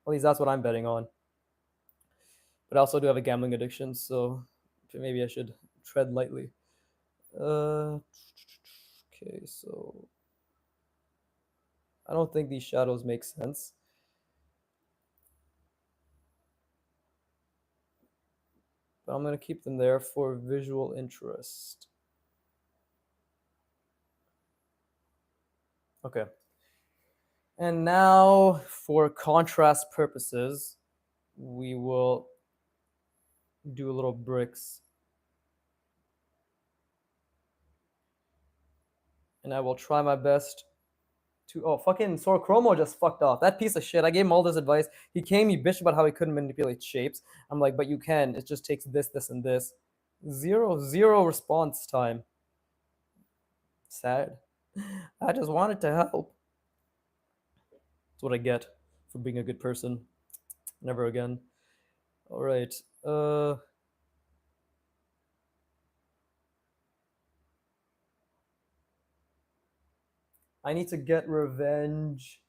At least that's what I'm betting on. But I also do have a gambling addiction, so maybe I should tread lightly. Okay, so I don't think these shadows make sense. But I'm going to keep them there for visual interest. Okay. And now, for contrast purposes, we will do little bricks. And I will try my best Oh, fucking Sor Chromo just fucked off. That piece of shit. I gave him all this advice. He came, he bitched about how he couldn't manipulate shapes. I'm like, but you can. It just takes this, this, and this. Zero response time. Sad. I just wanted to help. That's what I get for being a good person. Never again. All right. I need to get revenge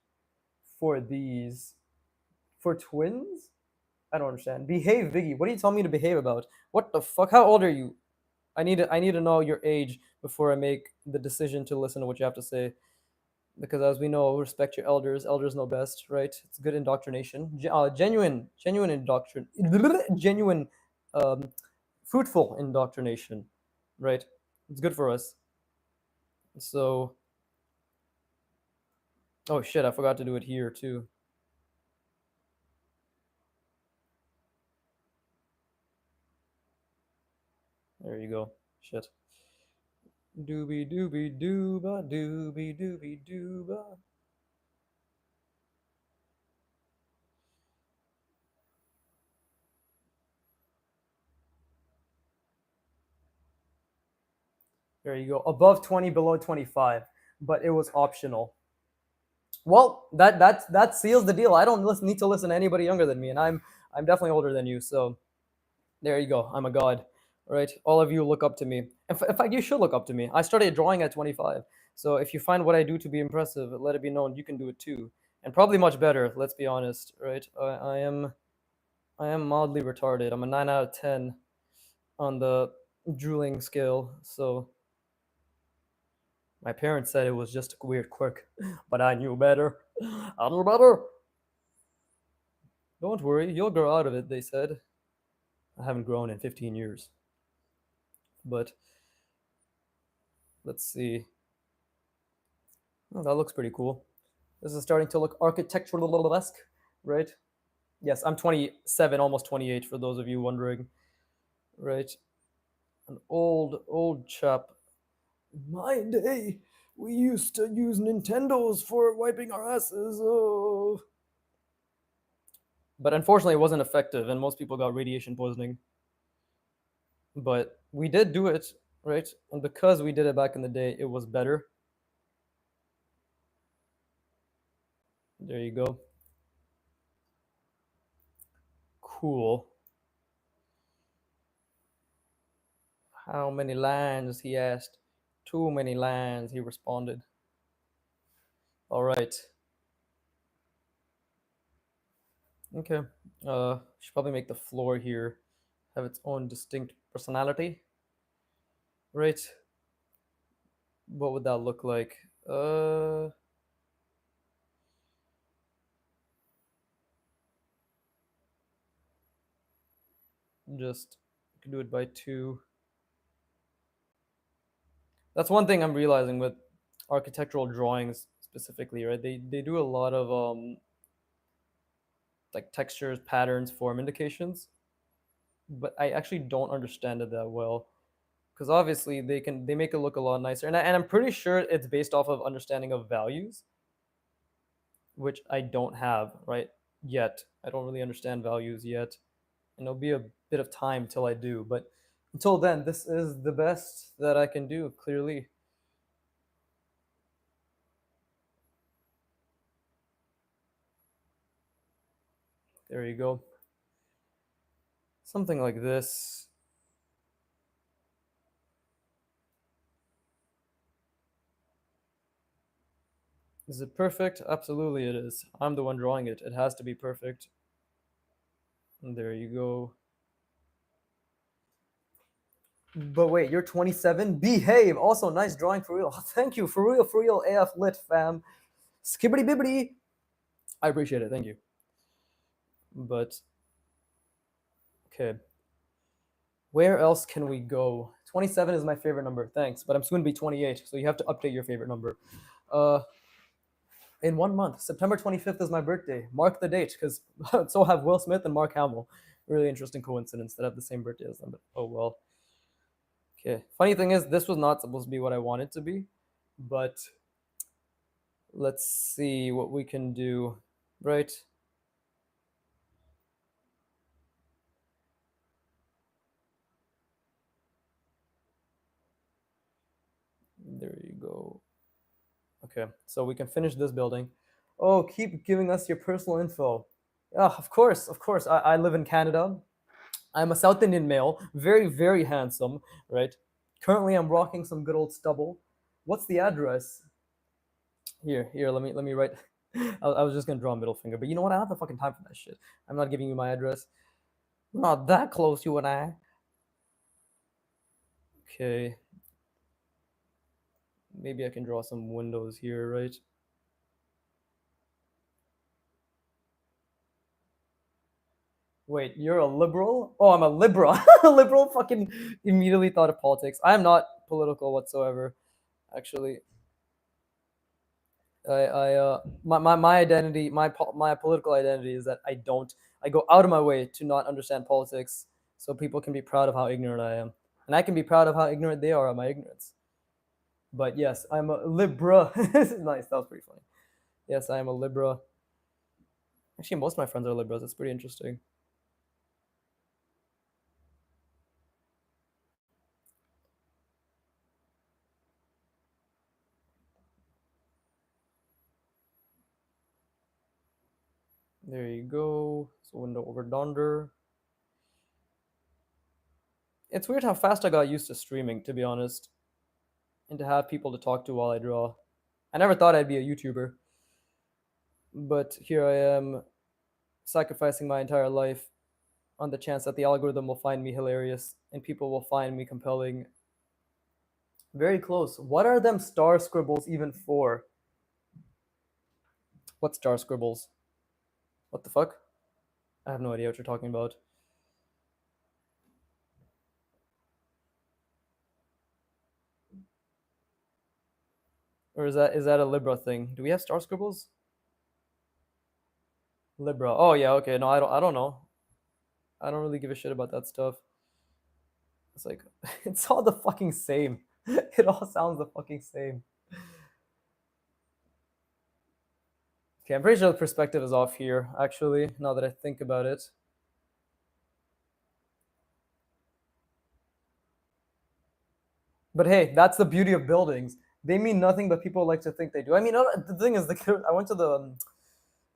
for these. For twins? I don't understand. Behave, Viggy. What are you telling me to behave about? What the fuck? How old are you? I need to know your age before I make the decision to listen to what you have to say. Because as we know, respect your elders. Elders know best, right? It's good indoctrination. Genuine genuine, um, fruitful indoctrination, right? It's good for us. So, oh shit, I forgot to do it here too. There you go. Shit. Doobie doobie dooba doobie doobie dooba. There you go. Above 20, below 25, but it was optional. Well, that seals the deal. I don't need to listen to anybody younger than me, and I'm definitely older than you. So there you go. I'm a god. All right. All of you look up to me. In fact, you should look up to me. I started drawing at 25. So if you find what I do to be impressive, let it be known you can do it too, and probably much better. Let's be honest, right? I am mildly retarded. I'm a 9 out of 10 on the drooling scale. So my parents said it was just a weird quirk, but I knew better. I knew better. Don't worry, you'll grow out of it, they said. I haven't grown in 15 years. But let's see. Oh, that looks pretty cool. This is starting to look architectural-esque, right? Yes, I'm 27, almost 28, for those of you wondering. Right? An old chap. In my day, we used to use Nintendos for wiping our asses. Oh. But unfortunately, it wasn't effective, and most people got radiation poisoning. But we did do it, right? And because we did it back in the day, it was better. There you go. Cool. How many lines? He asked. Too many lines, he responded. All right. Okay. Should probably make the floor here have its own distinct personality. Right. What would that look like? Just do it by 2. That's one thing I'm realizing with architectural drawings specifically, right? They do a lot of like textures, patterns, form indications, but I actually don't understand it that well because obviously they make it look a lot nicer, and I'm pretty sure it's based off of understanding of values, which I don't have right yet. I don't really understand values yet, and it'll be a bit of time till I do. But until then, this is the best that I can do. Clearly. There you go. Something like this. Is it perfect? Absolutely it is. I'm the one drawing it. It has to be perfect. And there you go. But wait, you're 27? Behave! Also, nice drawing for real. Thank you, for real, AF lit, fam. Skibbity bibbity. I appreciate it, thank you. But, okay. Where else can we go? 27 is my favorite number, thanks. But I'm soon to be 28, so you have to update your favorite number. In 1 month, September 25th is my birthday. Mark the date, because so have Will Smith and Mark Hamill. Really interesting coincidence that I have the same birthday as them, but oh well. Okay. Funny thing is, this was not supposed to be what I wanted to be, but Let's see what we can do. Right. There you go. Okay, so we can finish this building. Oh, keep giving us your personal info. Of course, of course. I live in Canada. I'm a South Indian male, very, very handsome, right? Currently, I'm rocking some good old stubble. What's the address? Here, let me write. I was just gonna draw a middle finger, but you know what? I don't have the fucking time for that shit. I'm not giving you my address. We're not that close, you and I. Okay, maybe I can draw some windows here, right? Wait, you're a liberal? Oh, I'm a liberal. A liberal fucking immediately thought of politics. I am not political whatsoever, actually. My identity, my political identity is that I go out of my way to not understand politics, so people can be proud of how ignorant I am, and I can be proud of how ignorant they are of my ignorance. But yes, I'm a libra. Nice, that was pretty funny. Yes, I am a libra. Actually, most of my friends are libras. It's pretty interesting. There you go. So window over donder. It's weird how fast I got used to streaming, to be honest, and to have people to talk to while I draw. I never thought I'd be a YouTuber, but here I am sacrificing my entire life on the chance that the algorithm will find me hilarious and people will find me compelling. Very close. What are them star scribbles even for? What star scribbles? What the fuck? I have no idea what you're talking about. Or is that a Libra thing? Do we have star scribbles? Libra. Oh yeah, okay. No, I don't know. I don't really give a shit about that stuff. It's like it's all the fucking same. It all sounds the fucking same. Okay, I'm pretty sure the perspective is off here, actually, now that I think about it. But hey, that's the beauty of buildings. They mean nothing, but people like to think they do. I mean, the thing is, I went to the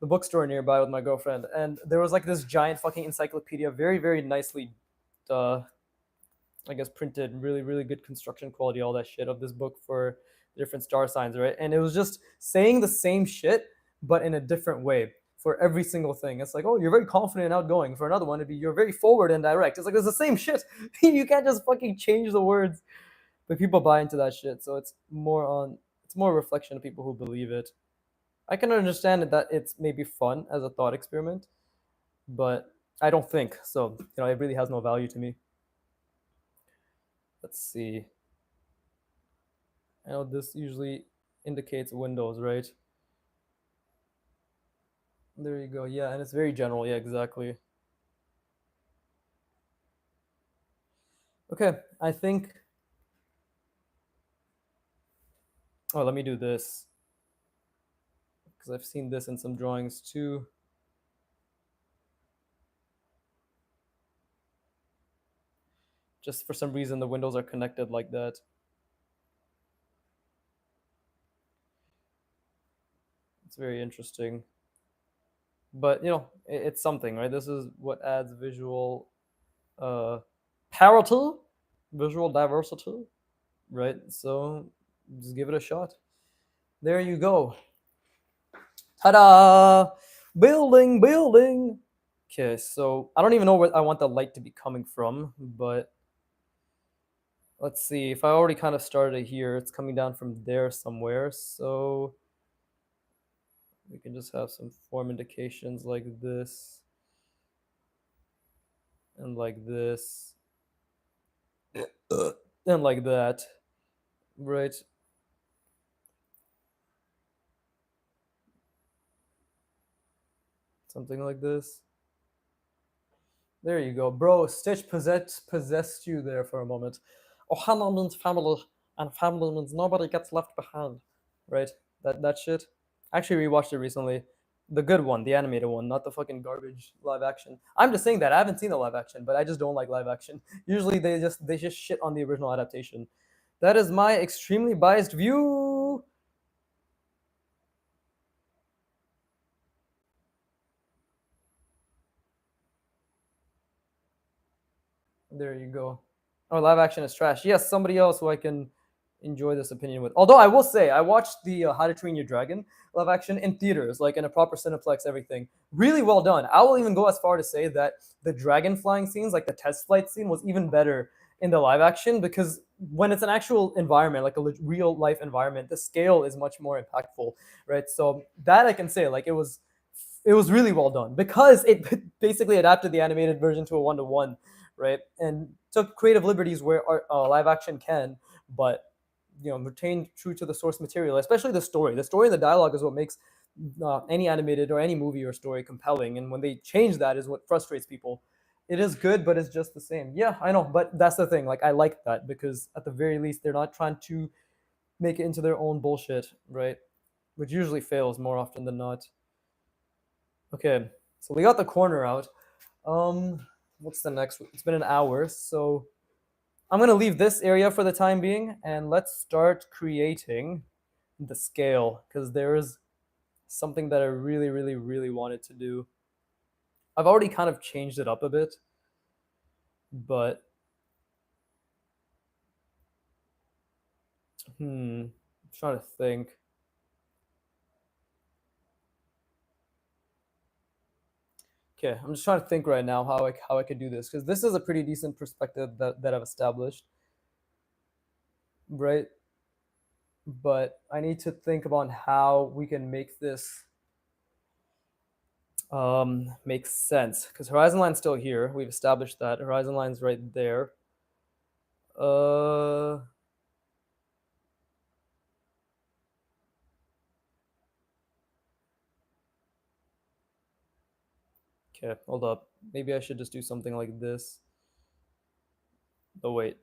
bookstore nearby with my girlfriend, and there was like this giant fucking encyclopedia, very, very nicely, uh, I guess, printed, really, really good construction quality, all that shit of this book for different star signs, right? And it was just saying the same shit, but in a different way for every single thing. It's like, oh, you're very confident and outgoing. For another one, it'd be you're very forward and direct. It's like it's the same shit. You can't just fucking change the words, but people buy into that shit. So it's more a reflection of people who believe it. I can understand that it's maybe fun as a thought experiment, but I don't think so. It really has no value to me. Let's see. I know this usually indicates windows, right? There you go. Yeah, and it's very general. Yeah, exactly. Okay, I think. Oh, let me do this because I've seen this in some drawings too. Just for some reason, the windows are connected like that. It's very interesting. But it's something, right? This is what adds visual uh, parity, visual diversity, right? So just give it a shot. There you go. Ta-da! Building, building. Okay, so I don't even know where I want the light to be coming from, but let's see. If I already kind of started it here, it's coming down from there somewhere. So we can just have some form indications like this and like this and like that, right? Something like this. There you go, bro. Stitch possessed you there for a moment. Ohana means family, and family means nobody gets left behind, right? That shit. Actually rewatched it recently. The good one, the animated one, not the fucking garbage live action. I'm just saying that I haven't seen the live action, but I just don't like live action. Usually they just shit on the original adaptation. That is my extremely biased view. There you go. Oh, live action is trash. Yes, somebody else who I can enjoy this opinion with. Although I will say, I watched the How to Train Your Dragon live action in theaters, like in a proper Cineplex, everything. Really well done. I will even go as far to say that the dragon flying scenes, like the test flight scene, was even better in the live action because when it's an actual environment, like a real life environment, the scale is much more impactful, right? So that I can say, like it was really well done because it basically adapted the animated version to a one to one, right? And took creative liberties where live action can, but retained true to the source material, especially the story. The story and the dialogue is what makes any animated or any movie or story compelling. And when they change that, is what frustrates people. It is good, but it's just the same. Yeah, I know, but that's the thing. Like I like that because at the very least, they're not trying to make it into their own bullshit, right? Which usually fails more often than not. Okay, so we got the corner out. What's the next? It's been an hour, so I'm gonna leave this area for the time being, and let's start creating the scale because there is something that I really, really, really wanted to do. I've already kind of changed it up a bit, but I'm trying to think. Okay, I'm just trying to think right now how I could do this because this is a pretty decent perspective that I've established, right? But I need to think about how we can make this make sense because horizon line's still here. We've established that horizon line's right there. Uh, okay, hold up. Maybe I should just do something like this. Oh wait,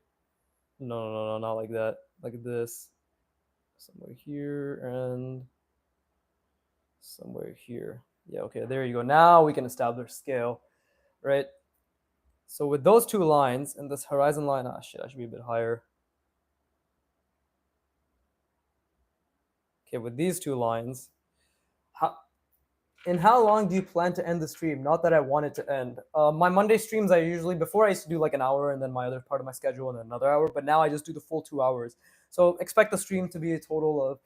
no, not like that. Like this, somewhere here and somewhere here. Yeah, okay, there you go. Now we can establish scale, right? So with those two lines and this horizon line, shit, I should be a bit higher. Okay, with these two lines, how, and how long do you plan to end the stream? Not that I want it to end. My Monday streams, I usually, before I used to do like an hour and then my other part of my schedule and then another hour, but now I just do the full 2 hours. So expect the stream to be a total of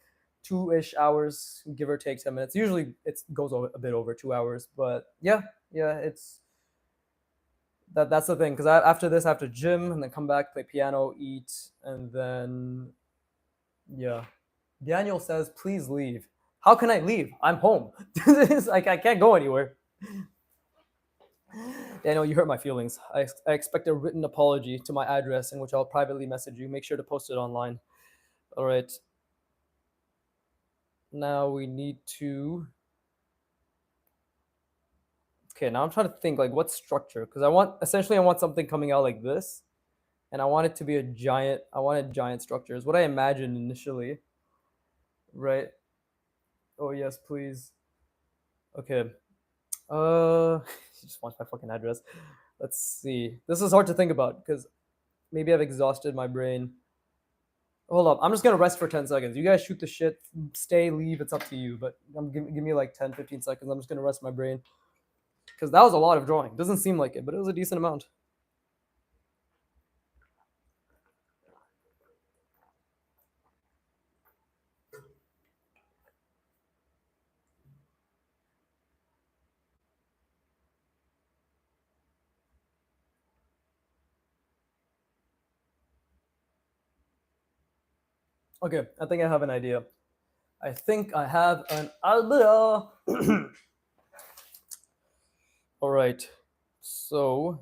2-ish hours, give or take 10 minutes. Usually it goes a bit over 2 hours, but yeah, it's that's the thing. Because after this, I have to gym and then come back, play piano, eat, and then yeah. Daniel says, please leave. How can I leave? I'm home. It's like I can't go anywhere. Daniel, you hurt my feelings. I expect a written apology to my address in which I'll privately message you. Make sure to post it online. All right. Now we need to. Okay, now I'm trying to think like what structure because I want something coming out like this, and I want it to be a giant. I wanted giant structures. What I imagined initially, right? Oh yes, please. Okay. Uh, just want my fucking address. Let's see. This is hard to think about because maybe I've exhausted my brain. Hold up. I'm just gonna rest for 10 seconds. You guys shoot the shit. Stay, leave. It's up to you. But give me like 10, 15 seconds. I'm just gonna rest my brain because that was a lot of drawing. Doesn't seem like it, but it was a decent amount. Okay, I think I have an idea. I think I have an idea. All right. So,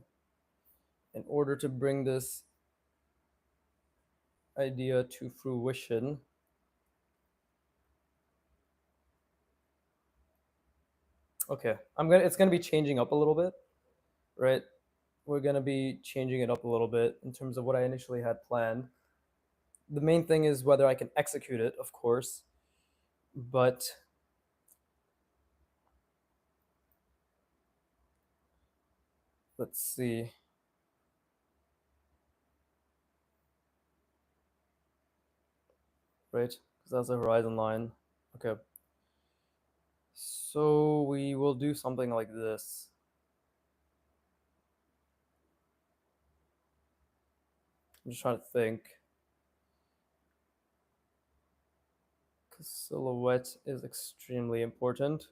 in order to bring this idea to fruition, okay, it's gonna be changing up a little bit, right? We're gonna be changing it up a little bit in terms of what I initially had planned. The main thing is whether I can execute it, of course, but let's see. Right, because that's a horizon line. Okay. So we will do something like this. I'm just trying to think. Because silhouette is extremely important.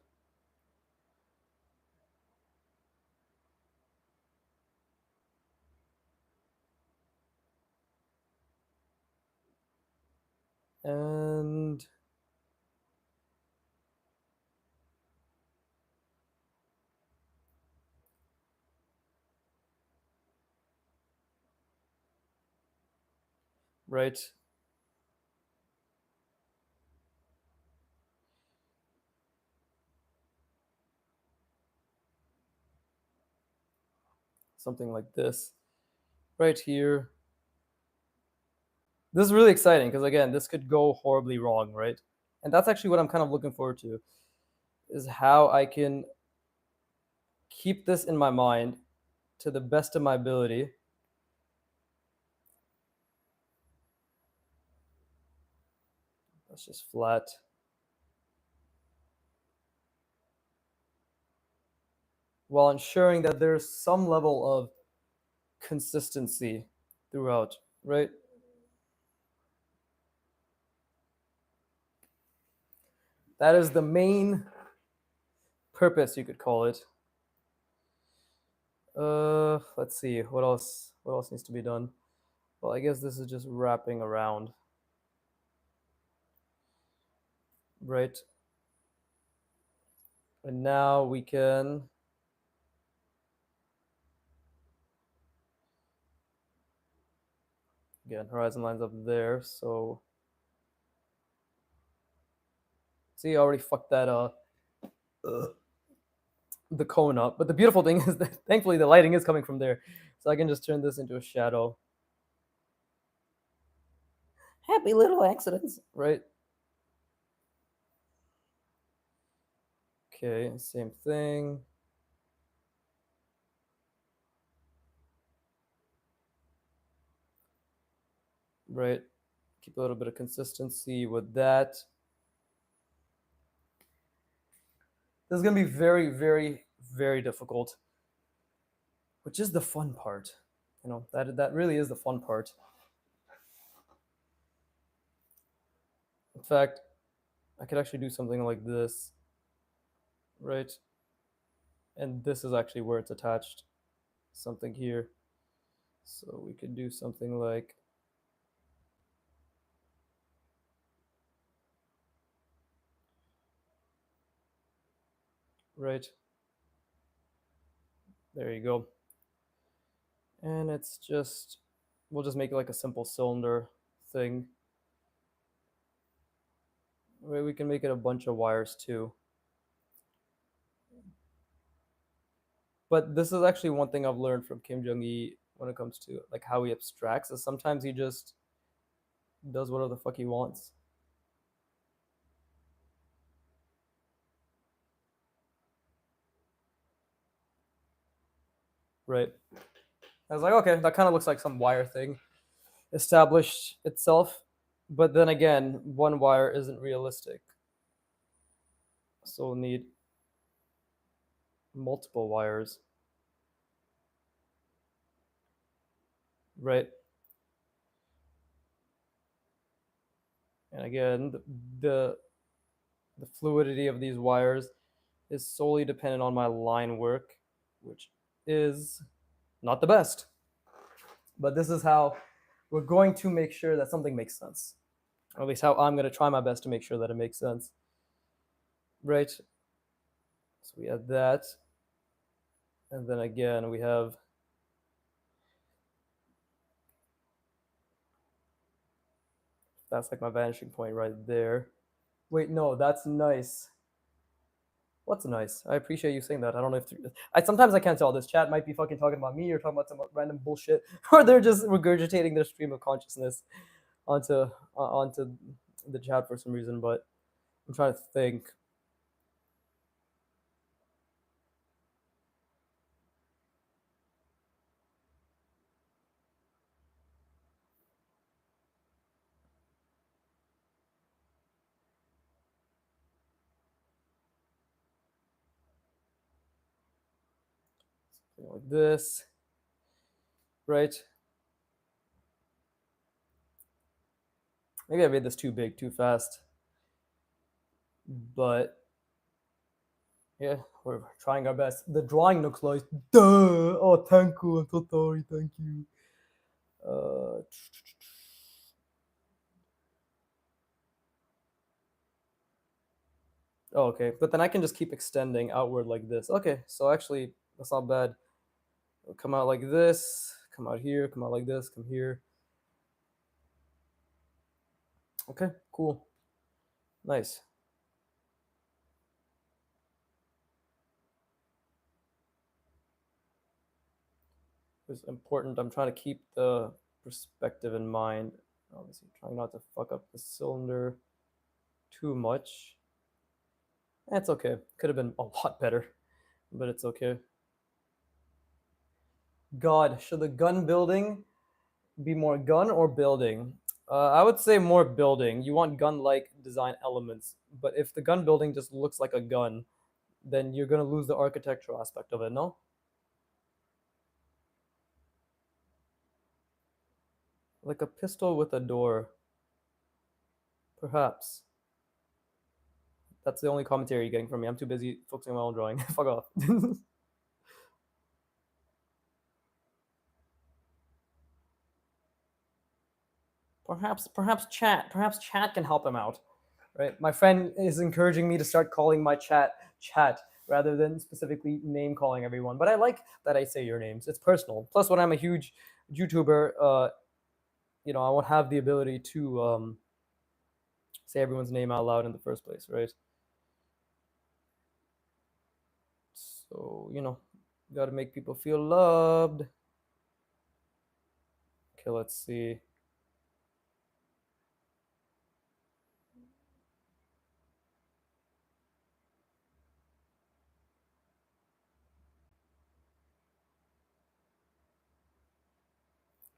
And right, something like this right here. This is really exciting because again, this could go horribly wrong, right? And that's actually what I'm kind of looking forward to, is how I can keep this in my mind to the best of my ability. That's just flat. While ensuring that there's some level of consistency throughout, right? That is the main purpose, you could call it. Let's see, what else needs to be done? Well, I guess this is just wrapping around, right? And now we can again, horizon lines up there, so see, I already fucked that the cone up. But the beautiful thing is that thankfully the lighting is coming from there, so I can just turn this into a shadow. Happy little accidents, right? Okay, same thing. Right, keep a little bit of consistency with that. This is gonna be very, very, very difficult, which is the fun part. You know, that really is the fun part. In fact, I could actually do something like this, right? And this is actually where it's attached, something here. So we could do something like, right, there you go. And it's just, we'll just make it like a simple cylinder thing. Right, we can make it a bunch of wires too. But this is actually one thing I've learned from Kim Jong-il when it comes to like how he abstracts, is sometimes he just does whatever the fuck he wants. Right. I was like, okay, that kind of looks like some wire thing established itself. But then again, one wire isn't realistic. So we'll need multiple wires. Right. And again, the fluidity of these wires is solely dependent on my line work, which is not the best. But this is how we're going to make sure that something makes sense. Or at least how I'm going to try my best to make sure that it makes sense. Right? So we have that. And then again, we have that's like my vanishing point right there. Wait, no, that's nice. What's nice? I appreciate you saying that. I don't know if I sometimes I can't tell. This chat might be fucking talking about me or talking about some random bullshit, or they're just regurgitating their stream of consciousness onto the chat for some reason. But I'm trying to think. like this, right? Maybe I made this too big, too fast, but yeah, we're trying our best. The drawing looks like duh. Oh, thank you. I'm so sorry. Thank you. Uh, oh, okay, but then I can just keep extending outward like this. Okay, so actually that's not bad. It'll come out like this, come out here, come out like this, come here. Okay, cool, nice. It's important. I'm trying to keep the perspective in mind. Obviously, trying not to fuck up the cylinder too much. That's okay. Could have been a lot better, but it's okay. God, should the gun building be more gun or building? I would say more building. You want gun-like design elements, but if the gun building just looks like a gun, then you're gonna lose the architectural aspect of it, no? Like a pistol with a door, perhaps. That's the only commentary you're getting from me. I'm too busy focusing on my own drawing. Fuck off. perhaps chat can help him out, right? My friend is encouraging me to start calling my chat rather than specifically name calling everyone. But I like that I say your names. It's personal. Plus, when I'm a huge YouTuber, I won't have the ability to say everyone's name out loud in the first place, right? So got to make people feel loved. Okay, let's see.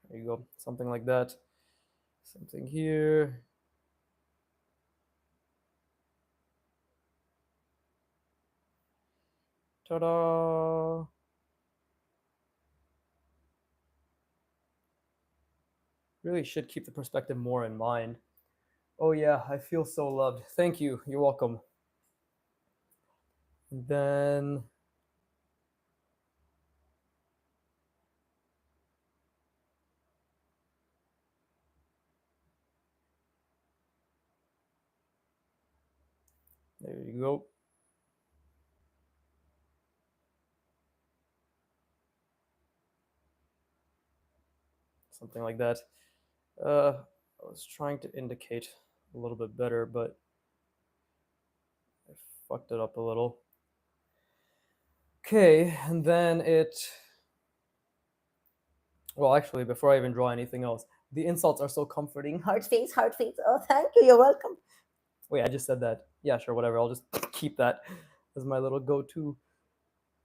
There you go, something like that. Something here. Ta-da! Really should keep the perspective more in mind. Oh yeah, I feel so loved. Thank you. You're welcome. And then there you go. Something like that. I was trying to indicate a little bit better, but I fucked it up a little. Okay, and then well, actually, before I even draw anything else, the insults are so comforting. Heart face, heart face. Oh, thank you. You're welcome. Wait, I just said that. Yeah, sure, whatever. I'll just keep that as my little go-to.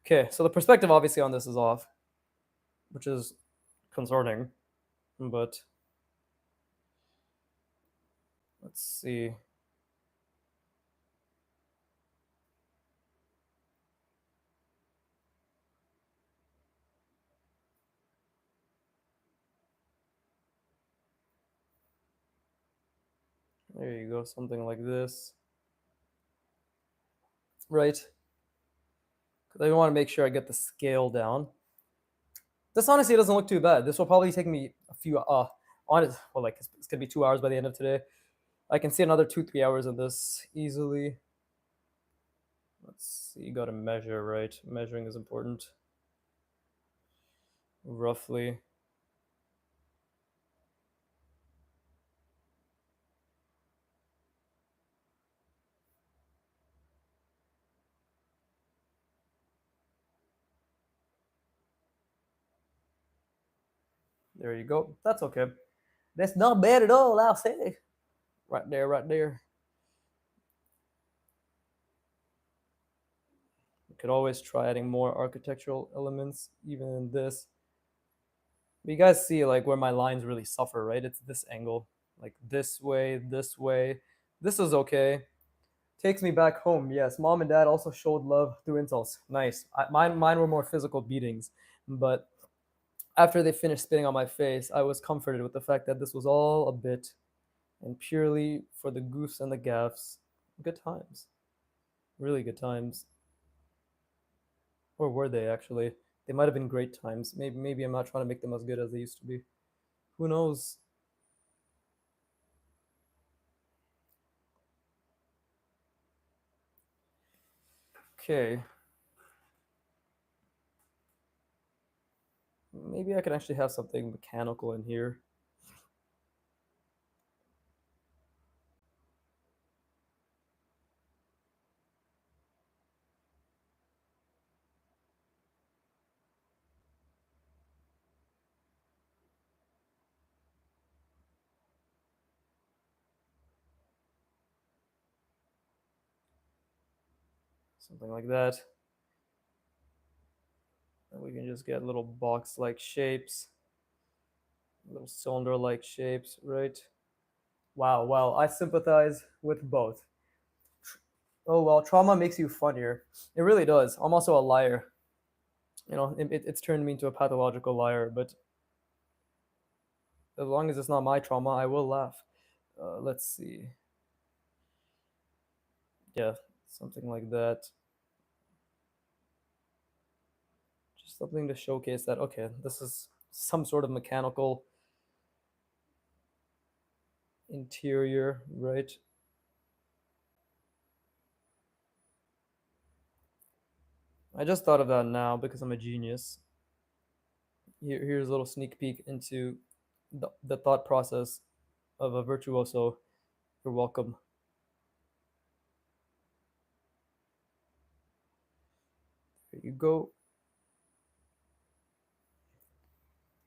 Okay, so the perspective obviously on this is off, which is concerning, but let's see. There you go, something like this. Right? Because I want to make sure I get the scale down. This honestly doesn't look too bad. This will probably take me a few, it's gonna be 2 hours by the end of today. I can see another 2-3 hours of this easily. Let's see, you gotta measure, right? Measuring is important. Roughly. There you go. That's okay. That's not bad at all, I'll say. Right there, right there. You could always try adding more architectural elements, even in this. But you guys see like where my lines really suffer, right? It's this angle. Like this way, this way. This is okay. Takes me back home. Yes, mom and dad also showed love through insults. Nice. Mine were more physical beatings, but after they finished spitting on my face, I was comforted with the fact that this was all a bit and purely for the goofs and the gaffs. Good times. Really good times. Or were they actually? They might have been great times. Maybe I'm not trying to make them as good as they used to be. Who knows? Okay. Maybe I can actually have something mechanical in here. Something like that. And we can just get little box-like shapes, little cylinder-like shapes, right? Wow, well, I sympathize with both. Oh well, trauma makes you funnier. It really does. I'm also a liar. It's turned me into a pathological liar. But as long as it's not my trauma, I will laugh. Let's see. Yeah, something like that. Just something to showcase that okay, this is some sort of mechanical interior, right? I just thought of that now because I'm a genius. Here's a little sneak peek into the thought process of a virtuoso. You're welcome. There you go.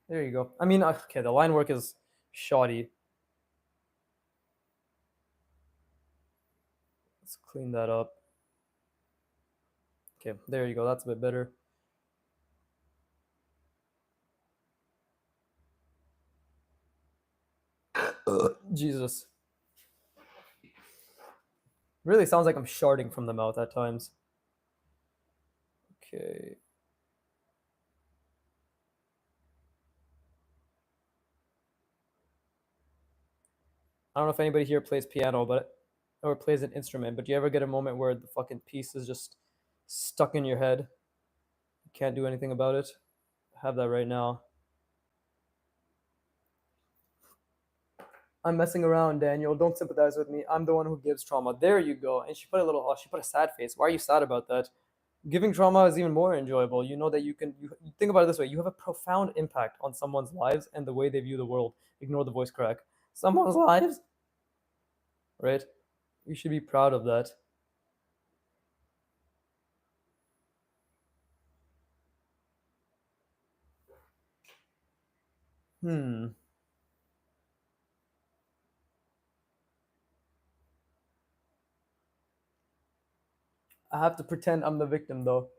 There you go. I mean, okay, the line work is shoddy. Let's clean that up. Okay, there you go. That's a bit better. Jesus. Really sounds like I'm sharding from the mouth at times. Okay. I don't know if anybody here plays piano, but or plays an instrument, but do you ever get a moment where the fucking piece is just stuck in your head? You can't do anything about it? I have that right now. I'm messing around, Daniel. Don't sympathize with me. I'm the one who gives trauma. There you go. And she put a little. Oh, she put a sad face. Why are you sad about that? Giving trauma is even more enjoyable. You know that you think about it this way. You have a profound impact on someone's lives and the way they view the world. Ignore the voice crack. Someone's lives, right? You should be proud of that. Hmm. I have to pretend I'm the victim though.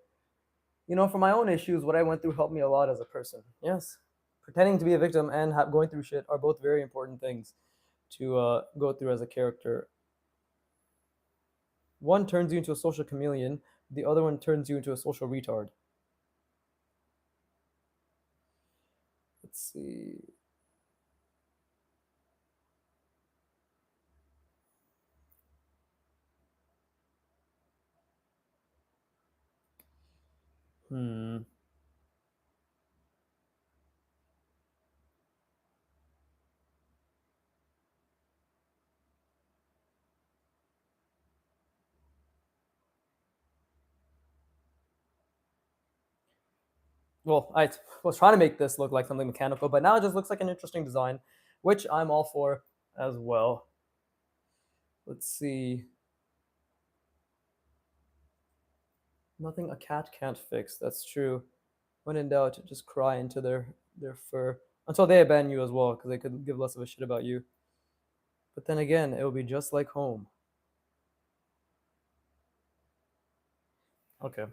For my own issues, what I went through helped me a lot as a person. Yes. Pretending to be a victim and going through shit are both very important things to go through as a character. One turns you into a social chameleon, the other one turns you into a social retard. Let's see. Hmm. Well, I was trying to make this look like something mechanical, but now it just looks like an interesting design, which I'm all for as well. Let's see. Nothing a cat can't fix. That's true. When in doubt, just cry into their fur until they abandon you as well, because they could give less of a shit about you. But then again, it will be just like home. Okay.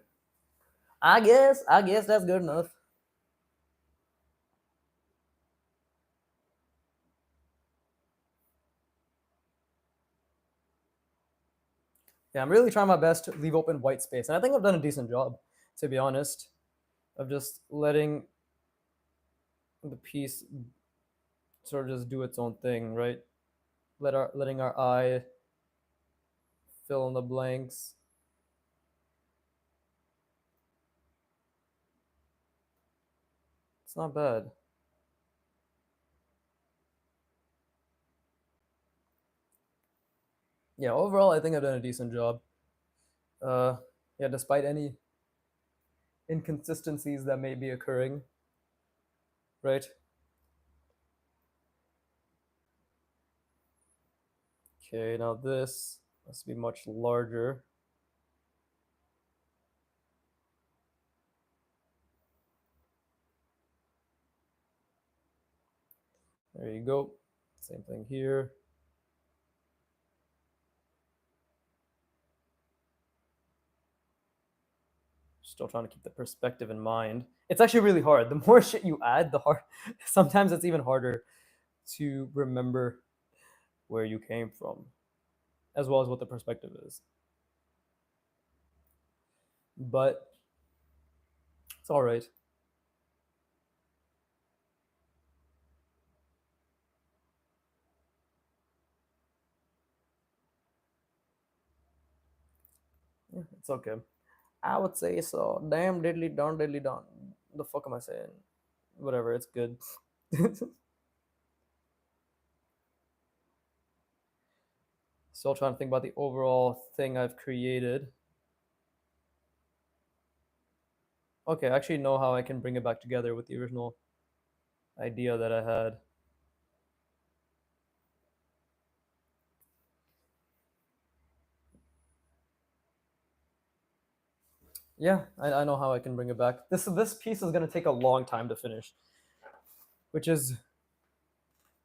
I guess that's good enough. Yeah, I'm really trying my best to leave open white space, and I think I've done a decent job, to be honest, of just letting the piece sort of just do its own thing, right? Letting our eye fill in the blanks. It's not bad. Yeah, overall, I think I've done a decent job. Uh, yeah, despite any inconsistencies that may be occurring, right? Okay, now this must be much larger. There you go. Same thing here. Still trying to keep the perspective in mind. It's actually really hard. The more shit you add, the hard. Sometimes it's even harder to remember where you came from, as well as what the perspective is. But it's all right. Yeah, it's okay. I would say so. Damn diddly don diddly don. The fuck am I saying? Whatever. It's good. Still trying to think about the overall thing I've created. Okay, I actually know how I can bring it back together with the original idea that I had. Yeah, I know how I can bring it back. This piece is gonna take a long time to finish, which is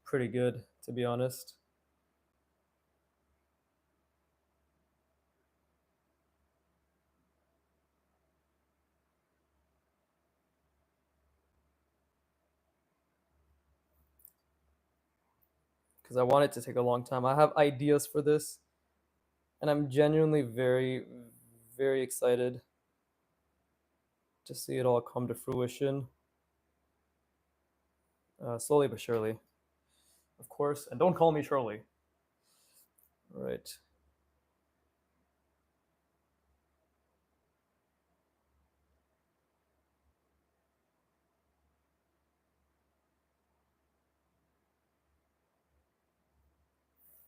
pretty good to be honest. Because I want it to take a long time. I have ideas for this, and I'm genuinely very, very excited to see it all come to fruition, slowly but surely, of course. And don't call me Shirley. Right.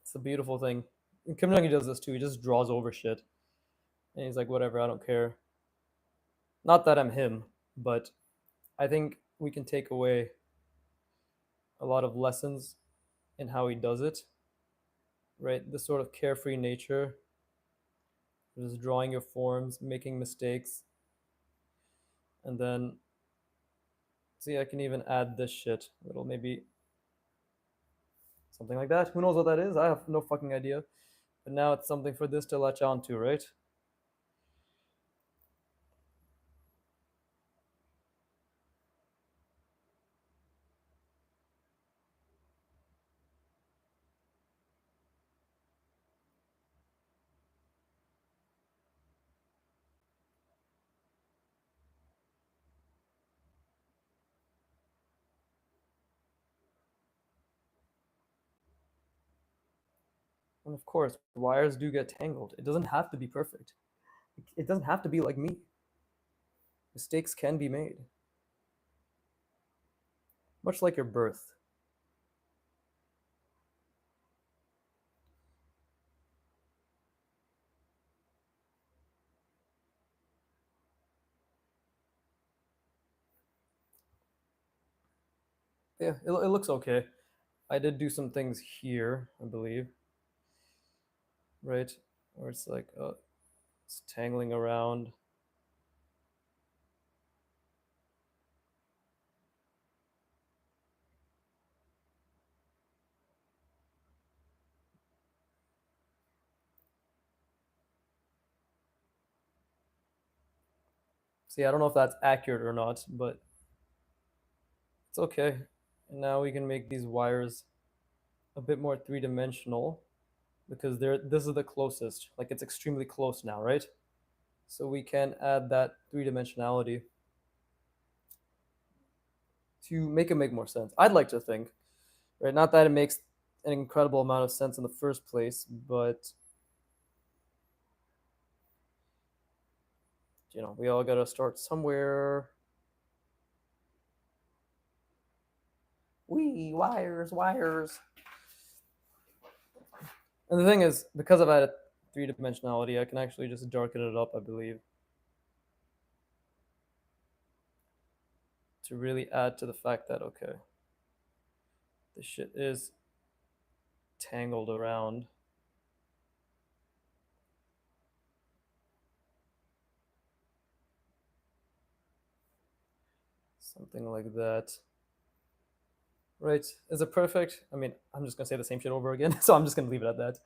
It's a beautiful thing. And Kim Jong does this too. He just draws over shit, and he's like, whatever, I don't care. Not that I'm him, but I think we can take away a lot of lessons in how he does it. Right, this sort of carefree nature, just drawing your forms, making mistakes, and then see, I can even add this shit. It'll maybe something like that. Who knows what that is? I have no fucking idea. But now it's something for this to latch on to, right? And of course, wires do get tangled. It doesn't have to be perfect. It doesn't have to be like me. Mistakes can be made, much like your birth. Yeah, it looks okay. I did do some things here, I believe, right? Where it's like, it's tangling around. See, I don't know if that's accurate or not, but it's okay. And now we can make these wires a bit more three dimensional. because this is the closest. Like it's extremely close now, right? So we can add that three dimensionality to make it make more sense. I'd like to think, right? Not that it makes an incredible amount of sense in the first place, but we all gotta start somewhere. Wee wires, wires. And the thing is, because I've added three dimensionality, I can actually just darken it up, I believe, to really add to the fact that okay, this shit is tangled around. Something like that. Right? Is it perfect? I mean, I'm just gonna say the same shit over again, so I'm just gonna leave it at that.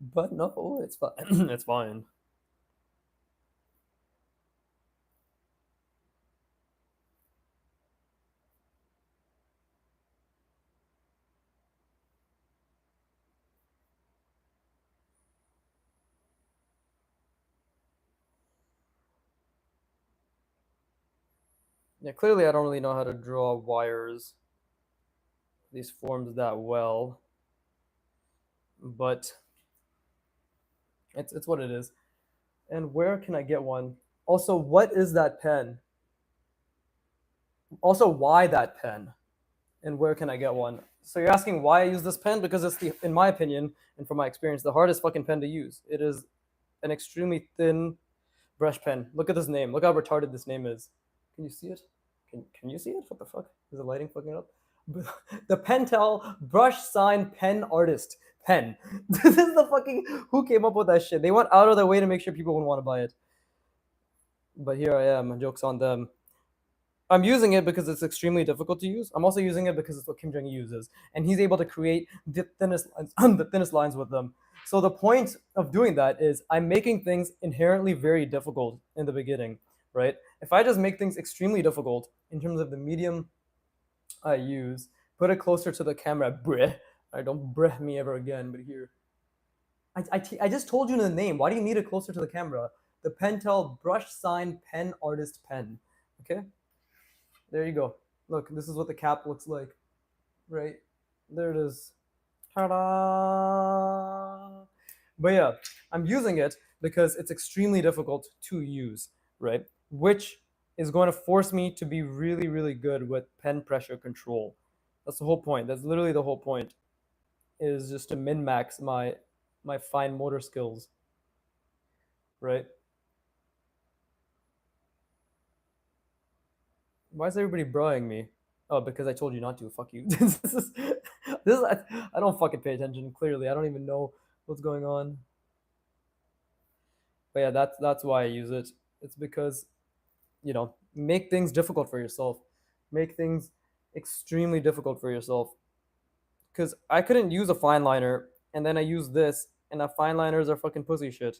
But no, it's fine. It's fine. Yeah, clearly I don't really know how to draw wires, these forms that well, but it's what it is. And where can I get one? Also, what is that pen? Also, why that pen? And where can I get one? So you're asking why I use this pen? Because it's the, in my opinion, and from my experience, the hardest fucking pen to use. It is an extremely thin brush pen. Look at this name. Look how retarded this name is. Can you see it? Can you see it? What the fuck? Is the lighting fucking up? The Pentel brush sign pen artist pen. This is the fucking who came up with that shit. They went out of their way to make sure people would want to buy it. But here I am. Jokes on them. I'm using it because it's extremely difficult to use. I'm also using it because it's what Kim Jong Un uses, and he's able to create the thinnest lines, the thinnest lines with them. So the point of doing that is I'm making things inherently very difficult in the beginning, right? If I just make things extremely difficult in terms of the medium I use, put it closer to the camera, bruh. I don't bruh me ever again, but here. I just told you the name. Why do you need it closer to the camera? The Pentel Brush Sign Pen Artist Pen. Okay? There you go. Look, this is what the cap looks like. Right? There it is. Ta-da! But yeah, I'm using it because it's extremely difficult to use, right? Which is going to force me to be really, really good with pen pressure control. That's the whole point. That's literally the whole point. Is just to min max my fine motor skills, right? Why is everybody broing me? Oh, because I told you not to. Fuck you. I don't fucking pay attention. Clearly, I don't even know what's going on. But yeah, that's why I use it. It's because make things difficult for yourself, make things extremely difficult for yourself. Because I couldn't use a fine liner, and then I use this, and the fine liners are fucking pussy shit,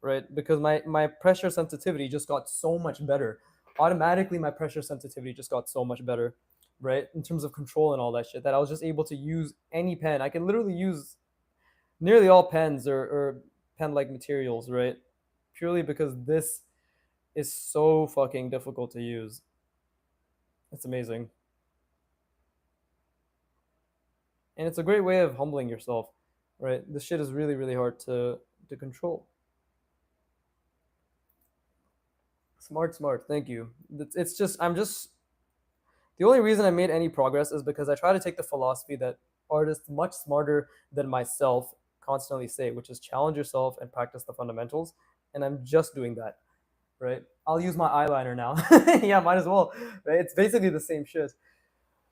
right? Because my pressure sensitivity just got so much better. Automatically, my pressure sensitivity just got so much better, right? In terms of control and all that shit, that I was just able to use any pen. I can literally use nearly all pens or pen-like materials, right? Purely because this is so fucking difficult to use. It's amazing. And it's a great way of humbling yourself, right? This shit is really, really hard to control. Smart, smart. Thank you. It's just I'm just the only reason I made any progress is because I try to take the philosophy that artists much smarter than myself constantly say, which is challenge yourself and practice the fundamentals. And I'm just doing that, right? I'll use my eyeliner now. Yeah, might as well, right? It's basically the same shit.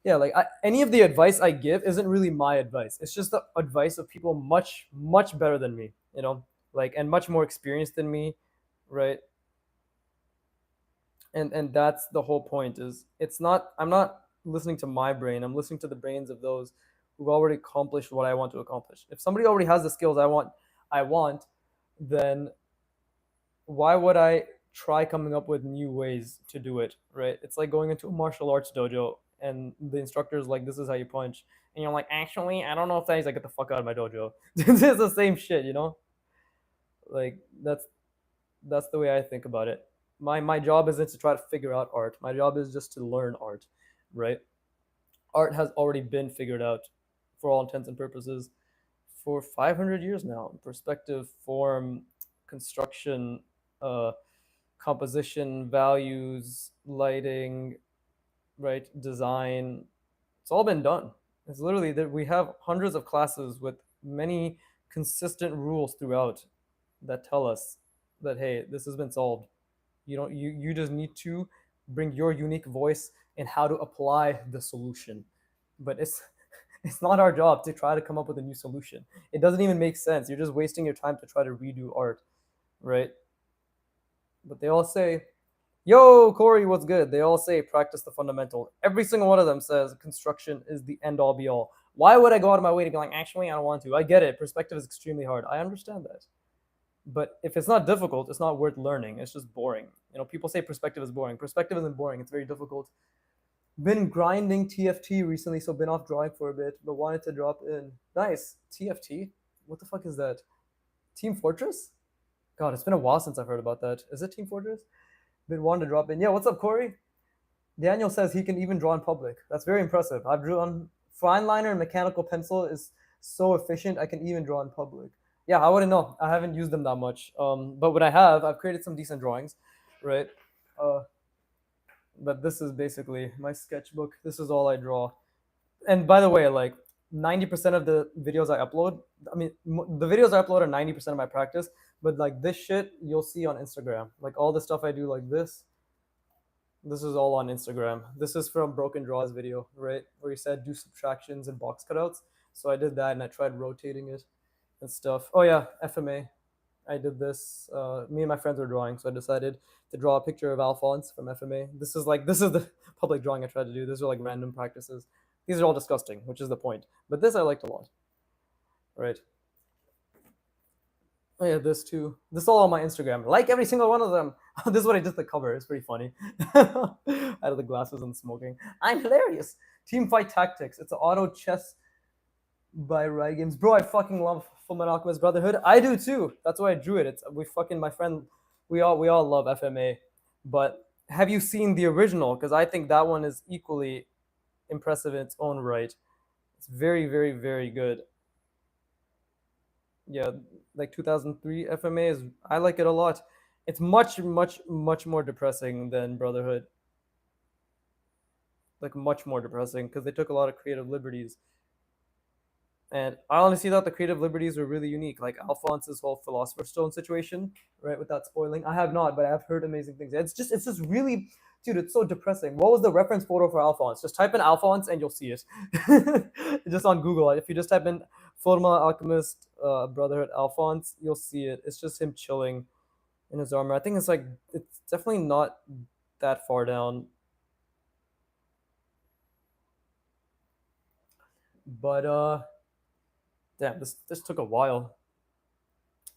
Yeah, like any of the advice I give isn't really my advice. It's just the advice of people much, much better than me, like and much more experienced than me, right? And that's the whole point. Is it's not I'm not listening to my brain. I'm listening to the brains of those who've already accomplished what I want to accomplish. If somebody already has the skills I want, then why would I try coming up with new ways to do it, right? It's like going into a martial arts dojo and the instructor's like, "This is how you punch," and you're like, "Actually, I don't know if that." He's like, "Get the fuck out of my dojo." This is the same shit, you know. Like that's the way I think about it. My job isn't to try to figure out art. My job is just to learn art, right? Art has already been figured out for all intents and purposes for 500 years now. Perspective, form, construction, uh, composition, values, lighting, right? Design. It's all been done. It's literally that we have hundreds of classes with many consistent rules throughout that tell us that hey, this has been solved. You just need to bring your unique voice in how to apply the solution. But it's not our job to try to come up with a new solution. It doesn't even make sense. You're just wasting your time to try to redo art, right? But they all say, "Yo, Corey, what's good?" They all say practice the fundamental. Every single one of them says construction is the end all be all. Why would I go out of my way to be like, actually, I don't want to? I get it. Perspective is extremely hard. I understand that. But if it's not difficult, it's not worth learning. It's just boring. People say perspective is boring. Perspective isn't boring. It's very difficult. Been grinding TFT recently, so been off drawing for a bit, but wanted to drop in. Nice. TFT? What the fuck is that? Team Fortress? God, it's been a while since I've heard about that. Is it Team Fortress? Been wanting to drop in. Yeah, what's up, Corey? Daniel says he can even draw in public. That's very impressive. I've drawn fine liner and mechanical pencil is so efficient. I can even draw in public. Yeah, I wouldn't know. I haven't used them that much. But what I have, I've created some decent drawings, right? But this is basically my sketchbook. This is all I draw. And by the way, like 90% of the videos I upload, I mean, the videos I upload are 90% of my practice. But like this shit, you'll see on Instagram. Like all the stuff I do, like this is all on Instagram. This is from Broken Draws video, right? Where he said do subtractions and box cutouts. So I did that and I tried rotating it and stuff. Oh yeah, FMA. I did this. Me and my friends were drawing, so I decided to draw a picture of Alphonse from FMA. This is the public drawing I tried to do. These are like random practices. These are all disgusting, which is the point. But this I liked a lot. Right. Oh yeah, this too. This is all on my Instagram. Like every single one of them. This is what I did the cover. It's pretty funny. Out of the glasses and smoking. I'm hilarious. Team Fight Tactics. It's an auto chess by Riot Games. Bro, I fucking love Fullmetal Alchemist Brotherhood. I do too. That's why I drew it. It's my friend. We all love FMA. But have you seen the original? Because I think that one is equally impressive in its own right. It's very, very, very good. Yeah, like 2003 FMA is. I like it a lot. It's much, much, much more depressing than Brotherhood. Like much more depressing because they took a lot of creative liberties. And I honestly thought the creative liberties were really unique, like Alphonse's whole Philosopher's Stone situation, right? Without spoiling, I have not, but I have heard amazing things. It's just really, dude, it's so depressing. What was the reference photo for Alphonse? Just type in Alphonse and you'll see it. Just on Google, if you just type in Fullmetal Alchemist Brotherhood Alphonse, you'll see it. It's just him chilling in his armor. I think it's definitely not that far down. But damn, this took a while.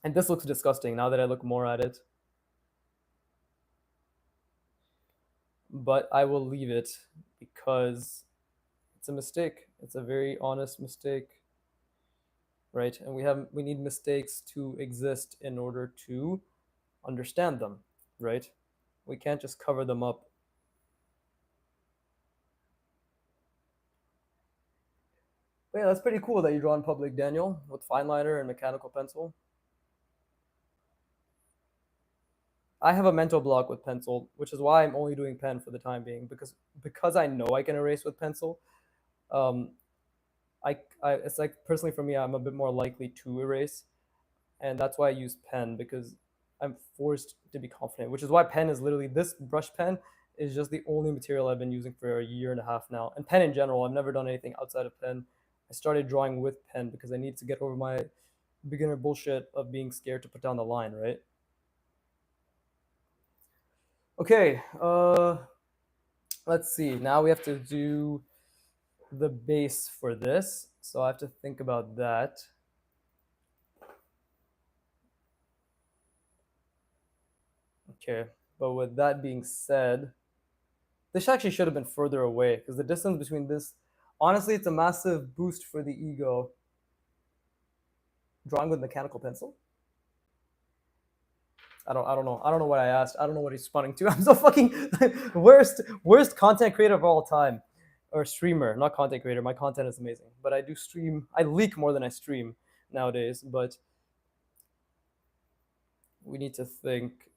And this looks disgusting now that I look more at it. But I will leave it because it's a mistake. It's a very honest mistake. Right? And we need mistakes to exist in order to understand them, right? We can't just cover them up. But yeah, that's pretty cool that you draw in public, Daniel, with fine liner and mechanical pencil. I have a mental block with pencil, which is why I'm only doing pen for the time being, because I know I can erase with pencil. Um, it's like personally for me, I'm a bit more likely to erase, and that's why I use pen because I'm forced to be confident. Which is why pen is literally this brush pen is just the only material I've been using for a year and a half now. And pen in general, I've never done anything outside of pen. I started drawing with pen because I need to get over my beginner bullshit of being scared to put down the line, right? Okay, let's see. Now we have to do the base for this. So I have to think about that. Okay, but with that being said, This actually should have been further away because the distance between this, honestly, it's a massive boost for the ego. Drawing with mechanical pencil. I don't know what I asked. I don't know what he's responding to. I'm so fucking worst content creator of all time, or streamer, not content creator. My content is amazing, but I do stream. I leak more than I stream nowadays. But we need to think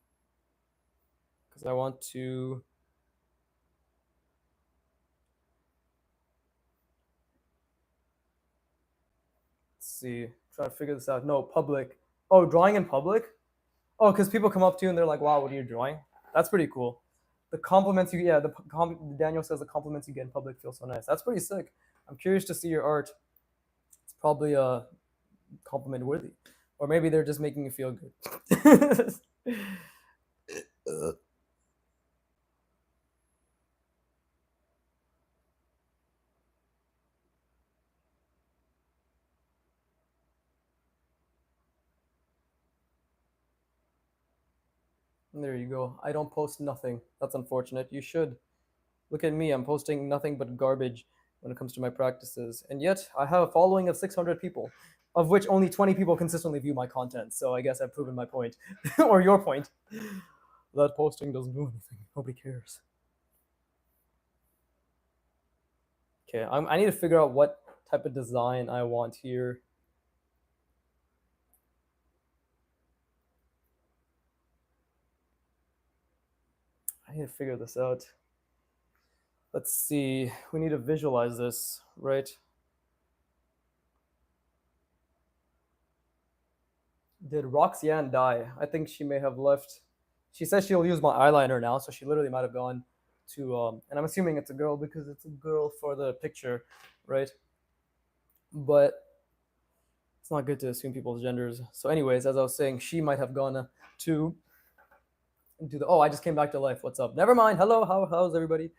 because I want to. Let's see. Try to figure this out. No, public. Oh, drawing in public. Oh, because people come up to you and they're like, "Wow, what are you drawing?" That's pretty cool. The compliments you, yeah, Daniel says the compliments you get in public feel so nice. That's pretty sick. I'm curious to see your art. It's probably compliment worthy, or maybe they're just making you feel good. There you go. I don't post nothing. That's unfortunate. You should. Look at me. I'm posting nothing but garbage when it comes to my practices. And yet, I have a following of 600 people, of which only 20 people consistently view my content. So I guess I've proven my point, or your point. That posting doesn't do anything. Nobody cares. Okay, I need to figure out what type of design I want here. I need to figure this out. Let's see. We need to visualize this, right? Did Roxanne die? I think she may have left. She says she'll use my eyeliner now, so she literally might have gone to. And I'm assuming it's a girl because it's a girl for the picture, right? But it's not good to assume people's genders. So, anyways, as I was saying, she might have gone to do the. Oh, I just came back to life. What's up? Never mind. Hello. How's everybody?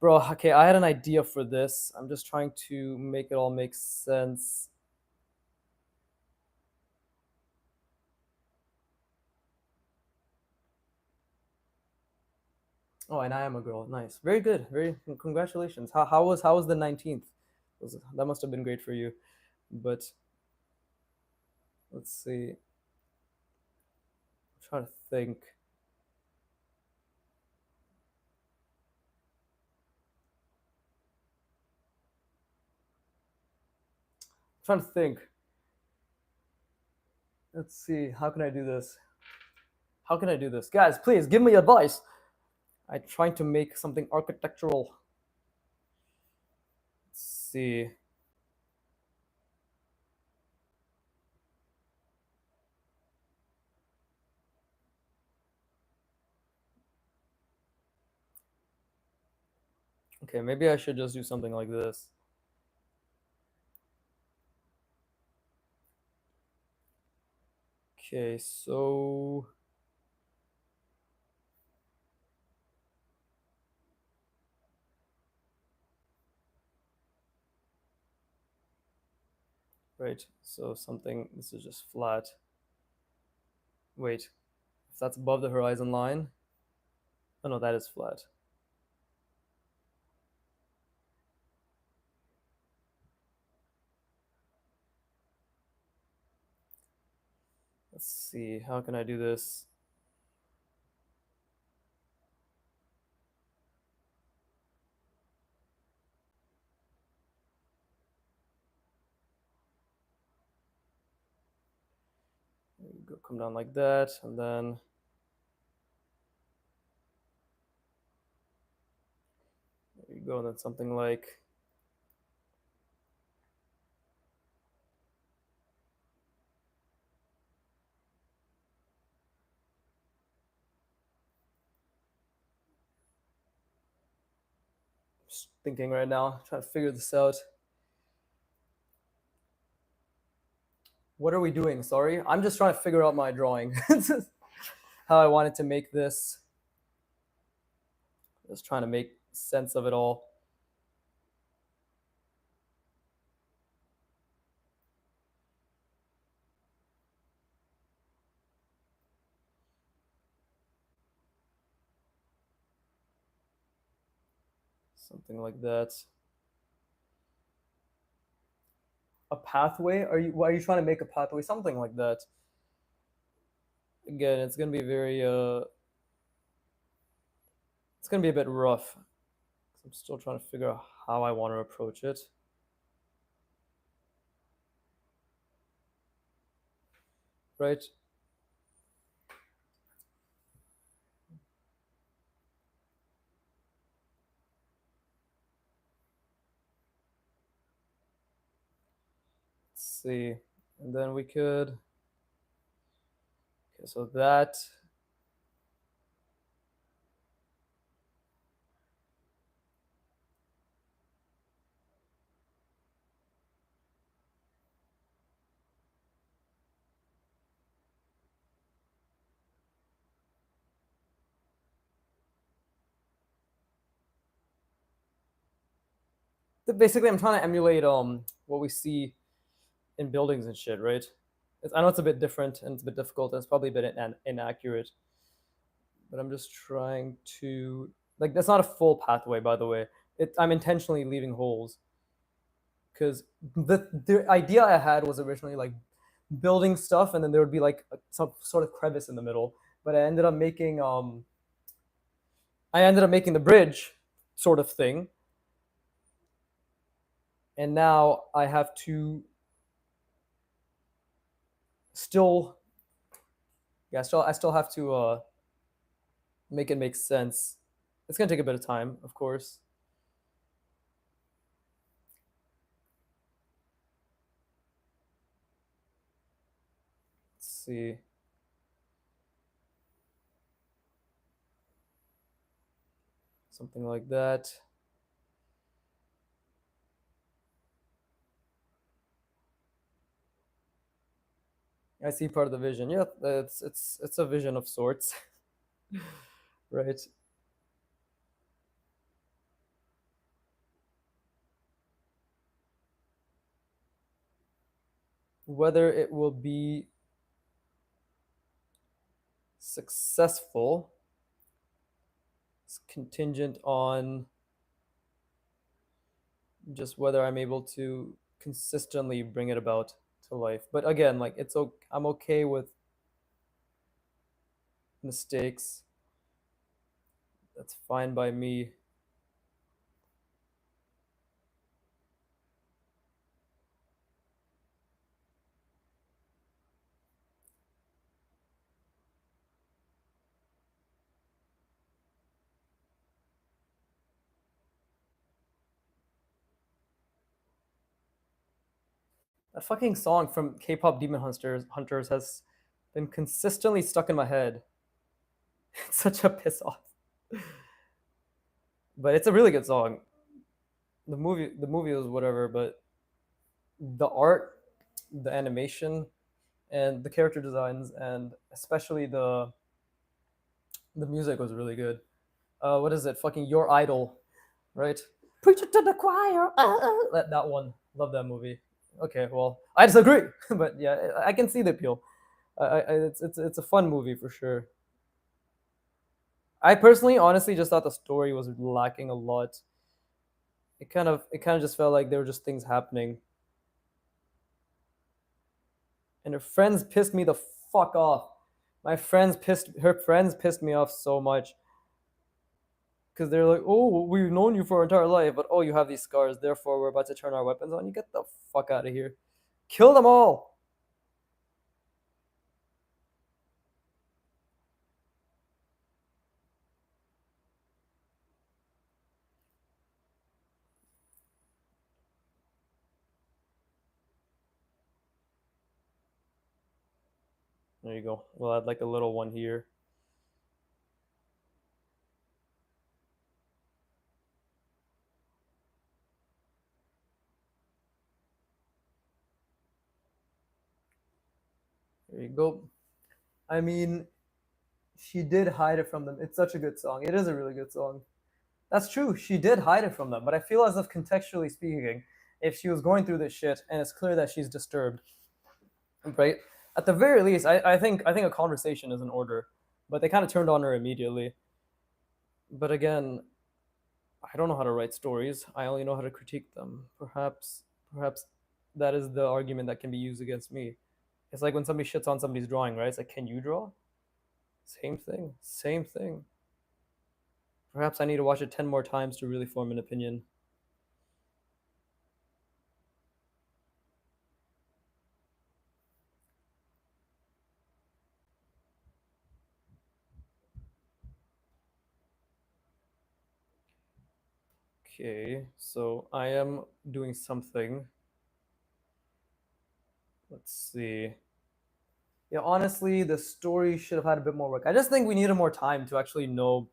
Bro, okay, I had an idea for this. I'm just trying to make it all make sense. Oh, and I am a girl. Nice. Very good. Very congratulations. How was the 19th? That must have been great for you. But let's see. I'm trying to think. I'm trying to think. Let's see. How can I do this? How can I do this? Guys, please give me advice. I'm trying to make something architectural. Let's see. Okay, maybe I should just do something like this. Okay, so right, so something, this is just flat. Wait, if that's above the horizon line, oh no, that is flat. Let's see, how can I do this? There you go, come down like that, and then there you go, and then something like just thinking right now, trying to figure this out. What are we doing? Sorry, I'm just trying to figure out my drawing. How I wanted to make this. Just trying to make sense of it all. Something like that. A pathway? Why are you trying to make a pathway? Something like that. Again, it's gonna be very it's gonna be a bit rough. I'm still trying to figure out how I want to approach it. Right? Let's see. And then we could. Okay, so that. Basically, I'm trying to emulate what we see in buildings and shit, right? I know it's a bit different and it's a bit difficult and it's probably a bit inaccurate, but I'm just trying to like that's not a full pathway, by the way. I'm intentionally leaving holes because the idea I had was originally like building stuff and then there would be like some sort of crevice in the middle, but I ended up making the bridge sort of thing, and now I have to still yeah I still have to make it make sense. It's gonna take a bit of time, of course. Let's see. Something like that. I see part of the vision. Yeah, it's a vision of sorts, right? Whether it will be successful is contingent on just whether I'm able to consistently bring it about to life. But again, like I'm okay with mistakes. That's fine by me. That fucking song from K-pop Demon Hunters has been consistently stuck in my head. It's such a piss off. But it's a really good song. The movie was whatever, but the art, the animation, and the character designs, and especially the music was really good. What is it? Fucking Your Idol, right? Preach it to the choir. That one. Love that movie. Okay, well, I disagree, but yeah, I can see the appeal. It's a fun movie for sure. I personally, honestly, just thought the story was lacking a lot. It kind of just felt like there were just things happening, and her friends pissed me the fuck off. Her friends pissed me off so much because they're like, "Oh, we've known you for our entire life, but oh, you have these scars. Therefore, we're about to turn our weapons on you. Get the fuck out of here! Kill them all!" There you go. We'll add like a little one here. There you go. I mean, she did hide it from them. It's such a good song. It is a really good song. That's true. She did hide it from them, but I feel as if contextually speaking, if she was going through this shit and it's clear that she's disturbed, right? At the very least, I think a conversation is in order, but they kind of turned on her immediately. But again, I don't know how to write stories. I only know how to critique them. Perhaps that is the argument that can be used against me. It's like when somebody shits on somebody's drawing, right? It's like, can you draw? Same thing. Same thing. Perhaps I need to watch it 10 more times to really form an opinion. Okay, so I am doing something. Let's see. Yeah, honestly, the story should have had a bit more work. I just think we needed more time to actually know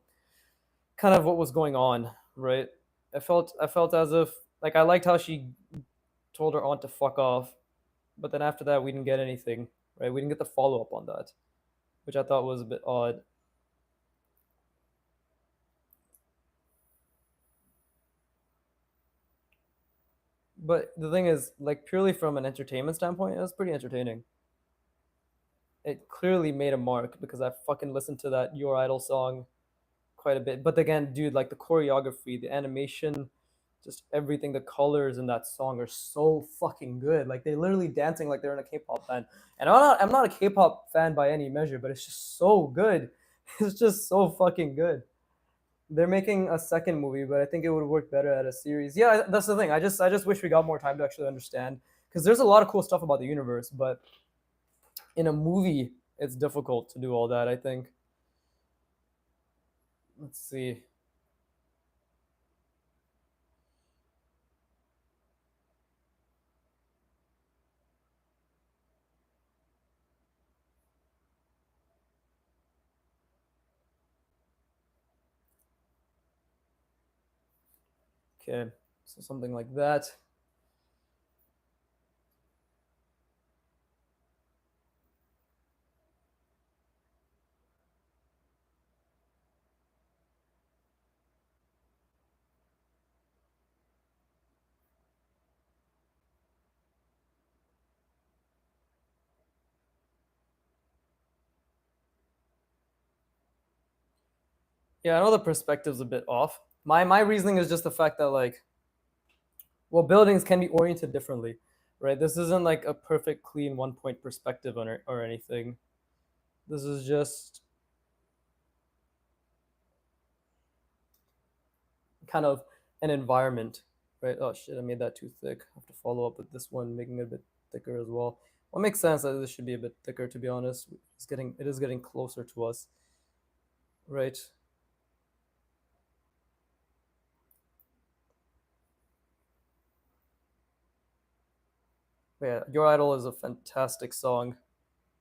kind of what was going on, right? I felt as if like I liked how she told her aunt to fuck off, but then after that we didn't get anything, right? We didn't get the follow up on that, which I thought was a bit odd. But the thing is, like purely from an entertainment standpoint, it was pretty entertaining. It clearly made a mark because I fucking listened to that Your Idol song quite a bit. But again, dude, like the choreography, the animation, just everything, the colors in that song are so fucking good. Like they're literally dancing like they're in a K-pop band. And I'm not a K-pop fan by any measure, but it's just so good. It's just so fucking good. They're making a second movie, but I think it would work better at a series. Yeah, that's the thing. I just wish we got more time to actually understand because there's a lot of cool stuff about the universe, but in a movie, it's difficult to do all that. I think. Let's see. Okay, so something like that. Yeah, I know the perspective's a bit off. My reasoning is just the fact that like, well, buildings can be oriented differently, right? This isn't like a perfect, clean one point perspective or anything. This is just kind of an environment, right? Oh shit, I made that too thick. I have to follow up with this one, making it a bit thicker as well. Well, it makes sense that this should be a bit thicker, to be honest. It is getting closer to us, right? But yeah, Your Idol is a fantastic song,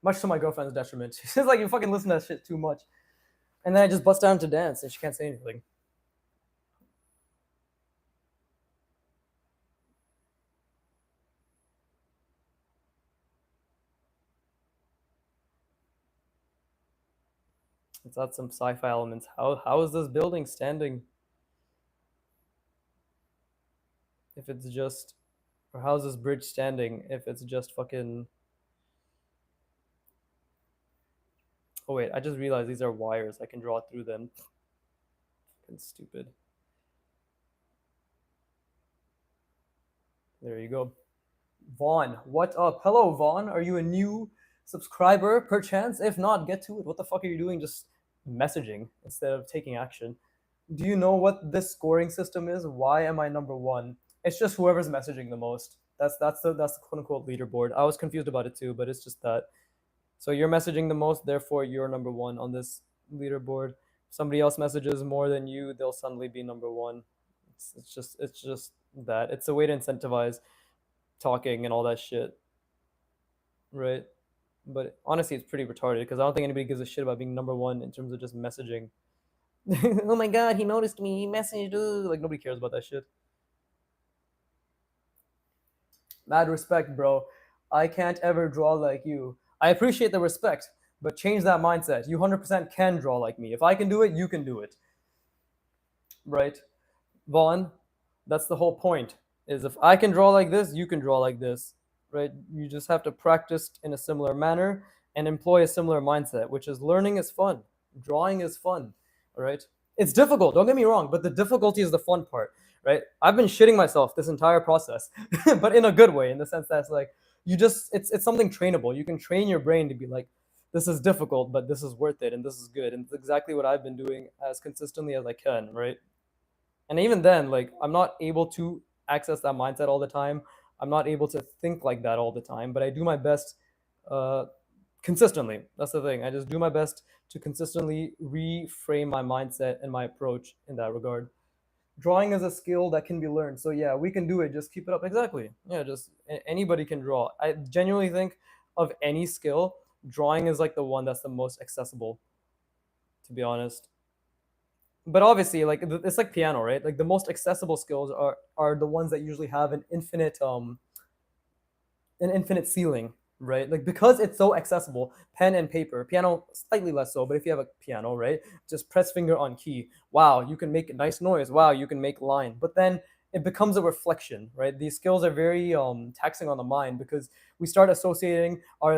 much to my girlfriend's detriment. She's like, you fucking listen to that shit too much. And then I just bust down to dance, and she can't say anything. Let's add some sci-fi elements. How is this building standing? If it's just, or how's this bridge standing? If it's just fucking. Oh wait, I just realized these are wires. I can draw through them. Fucking stupid. There you go. Vaughn, what up? Hello, Vaughn. Are you a new subscriber, perchance? If not, get to it. What the fuck are you doing? Just messaging instead of taking action. Do you know what this scoring system is? Why am I number one? It's just whoever's messaging the most. That's the quote unquote leaderboard. I was confused about it too, but it's just that. So you're messaging the most, therefore you're number one on this leaderboard. If somebody else messages more than you, they'll suddenly be number one. It's just that. It's a way to incentivize talking and all that shit, right? But honestly, it's pretty retarded because I don't think anybody gives a shit about being number one in terms of just messaging. Oh my god, he noticed me. He messaged. Like nobody cares about that shit. Mad respect, bro. I can't ever draw like you. I appreciate the respect, but change that mindset. You 100% can draw like me. If I can do it, you can do it, right? Vaughn, that's the whole point. Is if I can draw like this, you can draw like this, right? You just have to practice in a similar manner and employ a similar mindset, which is learning is fun, drawing is fun, all right? It's difficult, don't get me wrong, but the difficulty is the fun part, right? I've been shitting myself this entire process, but in a good way, in the sense that it's like you just it's something trainable. You can train your brain to be like, this is difficult, but this is worth it and this is good. And it's exactly what I've been doing as consistently as I can, right? And even then, like I'm not able to access that mindset all the time. I'm not able to think like that all the time, but I do my best uh consistently. That's the thing. I just do my best to consistently reframe my mindset and my approach in that regard. Drawing is a skill that can be learned. So yeah, we can do it. Just keep it up. Exactly. Yeah, just anybody can draw. I genuinely think of any skill, drawing is like the one that's the most accessible, to be honest. But obviously, like it's like piano, right? Like the most accessible skills are the ones that usually have an infinite ceiling, right? Like because it's so accessible, pen and paper, piano slightly less so, but if you have a piano, right, just press finger on key. Wow, you can make a nice noise. Wow, you can make line. But then it becomes a reflection, right? These skills are very taxing on the mind because we start associating our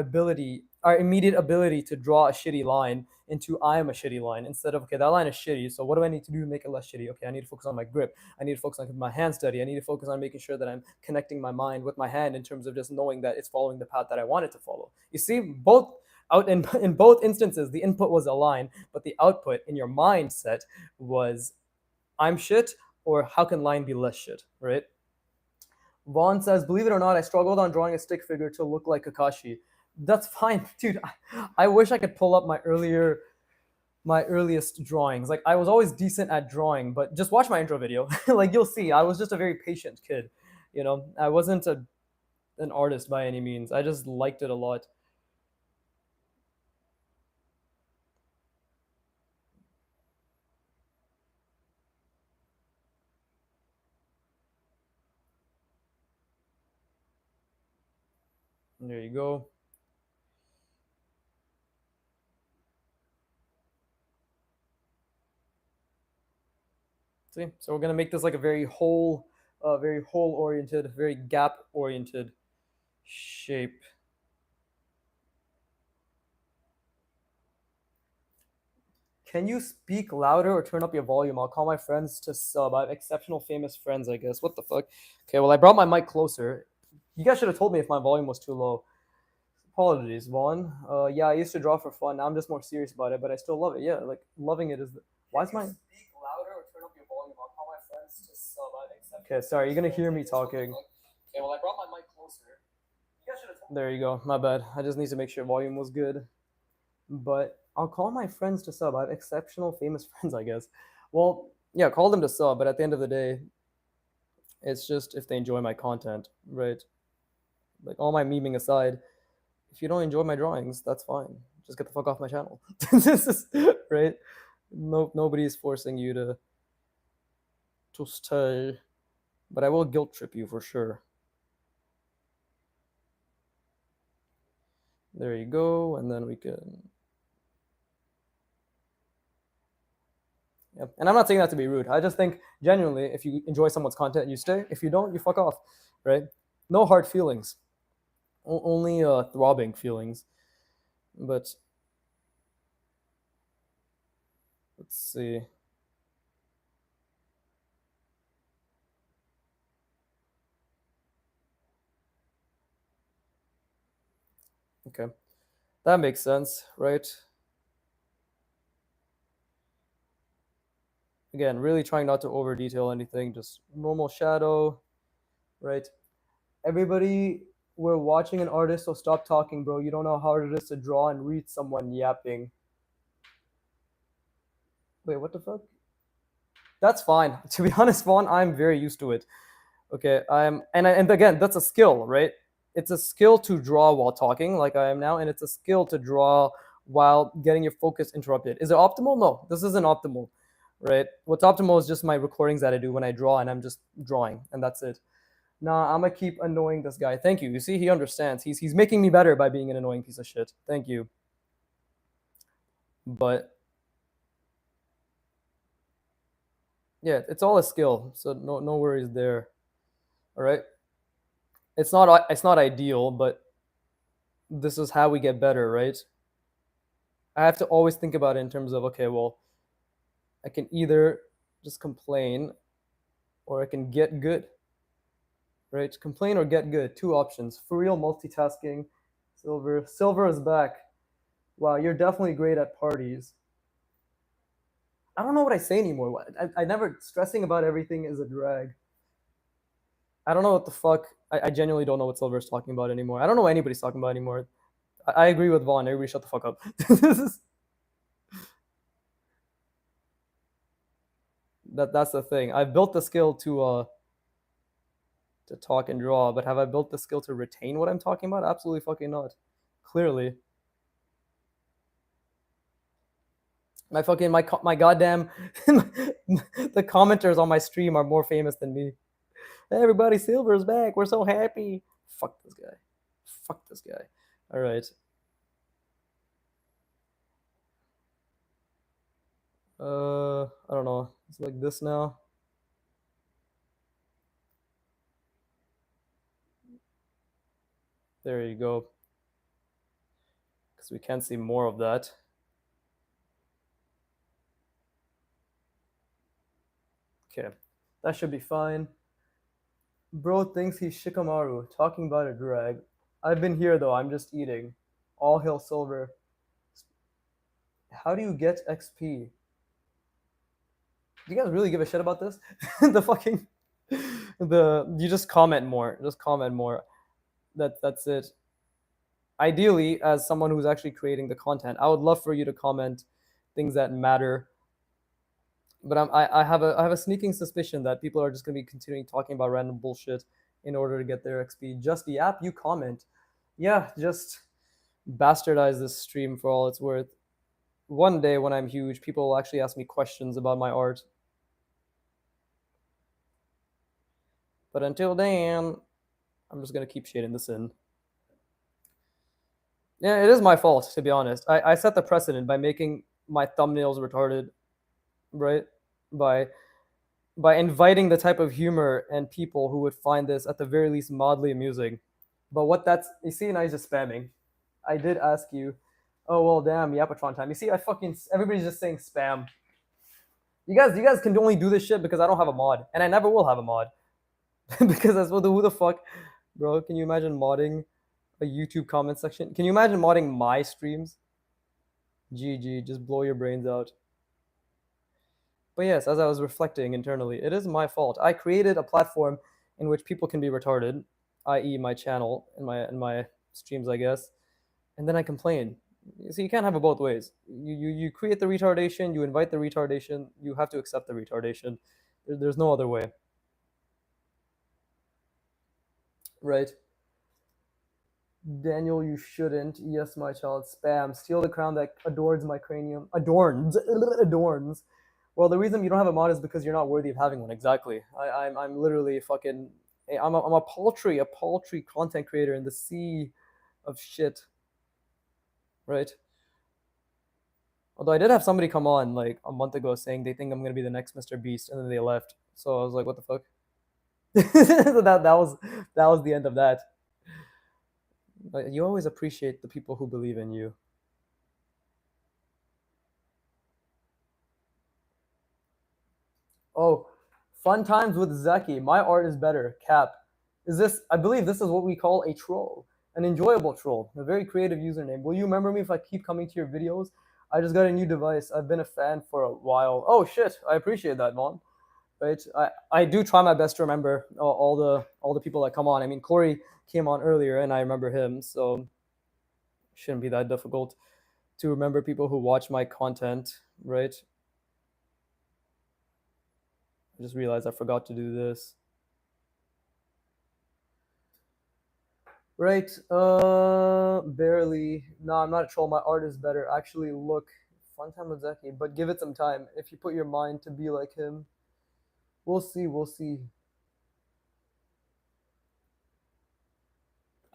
immediate ability to draw a shitty line into I am a shitty line instead of okay, that line is shitty. So what do I need to do to make it less shitty? Okay, I need to focus on my grip. I need to focus on my hand study. I need to focus on making sure that I'm connecting my mind with my hand in terms of just knowing that it's following the path that I want it to follow. You see, both out in both instances, the input was a line, but the output in your mindset was I'm shit or how can line be less shit, right? Vaughn says, believe it or not, I struggled on drawing a stick figure to look like Kakashi. That's fine, dude. I wish I could pull up my earliest drawings. Like I was always decent at drawing, but just watch my intro video. Like you'll see, I was just a very patient kid. You know, I wasn't an artist by any means. I just liked it a lot. There you go. See, so we're gonna make this like a very whole oriented, very gap oriented shape. Can you speak louder or turn up your volume? I'll call my friends to sub. I have exceptional famous friends, I guess. What the fuck? Okay, well I brought my mic closer. You guys should have told me if my volume was too low. Apologies, Vaughn. Yeah, I used to draw for fun. Now I'm just more serious about it, but I still love it. Yeah, like loving it is. Why is my? Speak louder or turn up your volume. I'll call my friends to sub. Okay, sorry. You're gonna hear me talking. Okay, well I brought my mic closer. You guys should have. There you go. My bad. I just need to make sure volume was good. But I'll call my friends to sub. I have exceptional famous friends, I guess. Well, yeah, call them to sub. But at the end of the day, it's just if they enjoy my content, right? Like all my memeing aside, if you don't enjoy my drawings, that's fine. Just get the fuck off my channel. This is right. No, nobody's forcing you to stay, but I will guilt trip you for sure. There you go, and then we can. Yep. And I'm not saying that to be rude. I just think genuinely, if you enjoy someone's content, you stay. If you don't, you fuck off, right? No hard feelings, only throbbing feelings. But let's see. Okay, that makes sense, right? Again, really trying not to over detail anything, just normal shadow, right? Everybody, we're watching an artist, so stop talking, bro. You don't know how hard it is to draw and read someone yapping. Wait, what the fuck? That's fine. To be honest, Vaughn, I'm very used to it. Okay, and again, that's a skill, right? It's a skill to draw while talking, like I am now, and it's a skill to draw while getting your focus interrupted. Is it optimal? No, this isn't optimal, right? What's optimal is just my recordings that I do when I draw, and I'm just drawing, and that's it. Nah, I'm gonna keep annoying this guy. Thank you. You see, he understands. He's making me better by being an annoying piece of shit. Thank you. But yeah, it's all a skill, so no worries there. All right. It's not ideal, but this is how we get better, right? I have to always think about it in terms of okay, well, I can either just complain or I can get good, right? Complain or get good. Two options. For real multitasking. Silver. Silver is back. Wow, you're definitely great at parties. I don't know what I say anymore. I never stressing about everything is a drag. I don't know what the fuck. I genuinely don't know what Silver is talking about anymore. I don't know what anybody's talking about anymore. I agree with Vaughn. Everybody shut the fuck up. That's the thing. I've built the skill to talk and draw, but have I built the skill to retain what I'm talking about? Absolutely fucking not. Clearly. My goddamn the commenters on my stream are more famous than me. Hey, everybody, Silver's back. We're so happy. Fuck this guy. Fuck this guy. All right. I don't know. It's like this now. There you go. Because we can't see more of that. Okay, that should be fine. Bro thinks he's Shikamaru, talking about a drag. I've been here though, I'm just eating. All hail Silver. How do you get XP? Do you guys really give a shit about this? The fucking you just comment more. Just comment more. That's it. Ideally, as someone who's actually creating the content, I would love for you to comment things that matter. But I have a sneaking suspicion that people are just gonna be continuing talking about random bullshit in order to get their XP. Just yap, you comment. Yeah, just bastardize this stream for all it's worth. One day when I'm huge, people will actually ask me questions about my art. But until then, I'm just gonna keep shading this in. Yeah, it is my fault, to be honest. I set the precedent by making my thumbnails retarded, right? By inviting the type of humor and people who would find this at the very least mildly amusing. But what that's you see, now he's just spamming. I did ask you. Oh well, damn, Yapatron time. You see, I fucking everybody's just saying spam. You guys can only do this shit because I don't have a mod, and I never will have a mod because that's what who the fuck, bro? Can you imagine modding a YouTube comment section? Can you imagine modding my streams? GG, just blow your brains out. But yes, as I was reflecting internally, it is my fault. I created a platform in which people can be retarded, i.e., my channel and my streams, I guess. And then I complain. So you can't have it both ways. You create the retardation, you invite the retardation, you have to accept the retardation. There's no other way. Right? Daniel, you shouldn't. Yes, my child. Spam. Steal the crown that adorns my cranium. Adorns. Adorns. Well, the reason you don't have a mod is because you're not worthy of having one. Exactly. I'm literally fucking. I'm a paltry content creator in the sea of shit. Right. Although I did have somebody come on like a month ago saying they think I'm gonna be the next Mr. Beast, and then they left. So I was like, what the fuck? So that was the end of that. But you always appreciate the people who believe in you. Oh, fun times with Zeki. My art is better. Cap. Is this? I believe this is what we call a troll, an enjoyable troll, a very creative username. Will you remember me if I keep coming to your videos? I just got a new device. I've been a fan for a while. Oh shit! I appreciate that, Vaughn. Right? I do try my best to remember all the people that come on. I mean, Corey came on earlier, and I remember him, so it shouldn't be that difficult to remember people who watch my content, right? I just realized I forgot to do this. Right, barely. No, I'm not a troll. My art is better. Actually, look, fun time with Zeki, but give it some time. If you put your mind to be like him, we'll see. We'll see.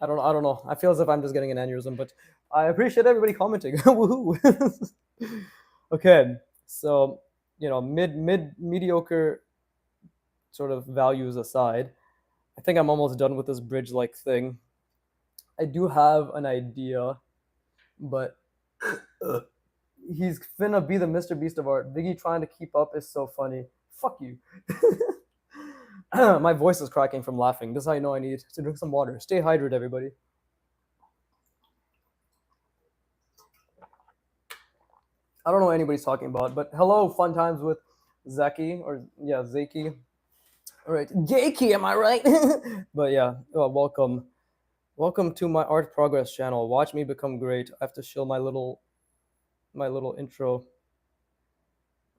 I don't know. I feel as if I'm just getting an aneurysm, but I appreciate everybody commenting. Woohoo! Okay, so mediocre sort of values aside, I think I'm almost done with this bridge-like thing. I do have an idea, but He's finna be the Mr. Beast of art. Biggie trying to keep up is so funny. Fuck you. My voice is cracking from laughing. This is how you know I need to drink some water. Stay hydrated, everybody. I don't know what anybody's talking about, but hello, fun times with Zaki, or yeah, Zaki. All right, Jakey, am I right? But yeah, welcome, welcome to my art progress channel. Watch me become great. I have to show my little intro.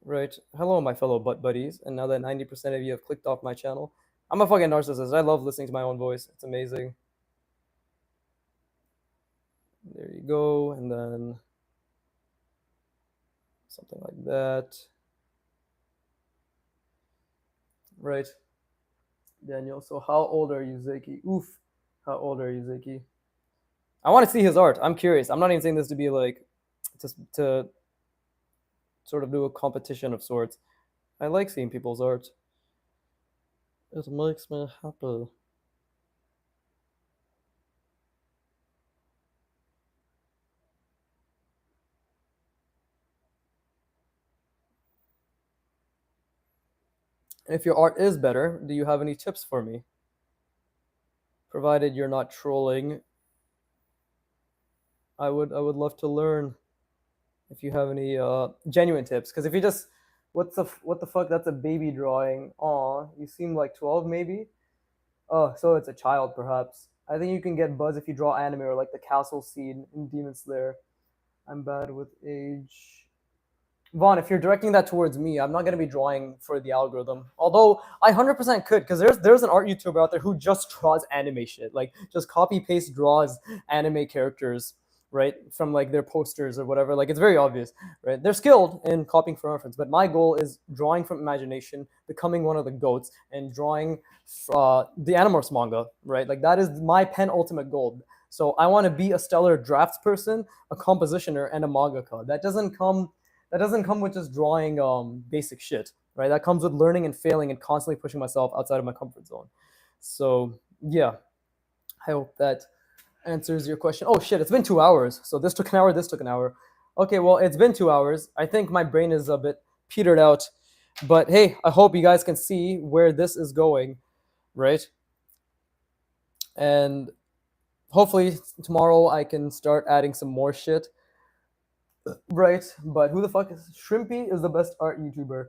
Right, hello, my fellow butt buddies. And now that 90% of you have clicked off my channel, I'm a fucking narcissist. I love listening to my own voice. It's amazing. There you go, and then something like that. Right, Daniel. So how old are you, Zaki? Oof. How old are you, Zaki? I want to see his art. I'm curious. I'm not even saying this to be like to sort of do a competition of sorts. I like seeing people's art. It makes me happy. If your art is better, do you have any tips for me? Provided you're not trolling, I would love to learn if you have any genuine tips. Because if you just what the fuck? That's a baby drawing. Aw, you seem like 12 maybe. Oh, so it's a child perhaps. I think you can get buzz if you draw anime or like the castle scene in Demon Slayer. I'm bad with age. Vaughn, if you're directing that towards me, I'm not gonna be drawing for the algorithm. Although I 100% could, because there's an art YouTuber out there who just draws anime shit, like just copy paste draws anime characters, right, from like their posters or whatever. Like it's very obvious, right? They're skilled in copying from reference, but my goal is drawing from imagination, becoming one of the goats, and drawing the Animorphs manga, right? Like that is my penultimate goal. So I want to be a stellar draftsperson, a compositioner, and a mangaka. That doesn't come with just drawing basic shit, right? That comes with learning and failing and constantly pushing myself outside of my comfort zone. So yeah, I hope that answers your question. Oh shit, it's been 2 hours. So this took an hour, this took an hour. Okay, well, it's been 2 hours. I think my brain is a bit petered out. But hey, I hope you guys can see where this is going, right? And hopefully tomorrow I can start adding some more shit. Right, but who the fuck is Shrimpy is the best art YouTuber.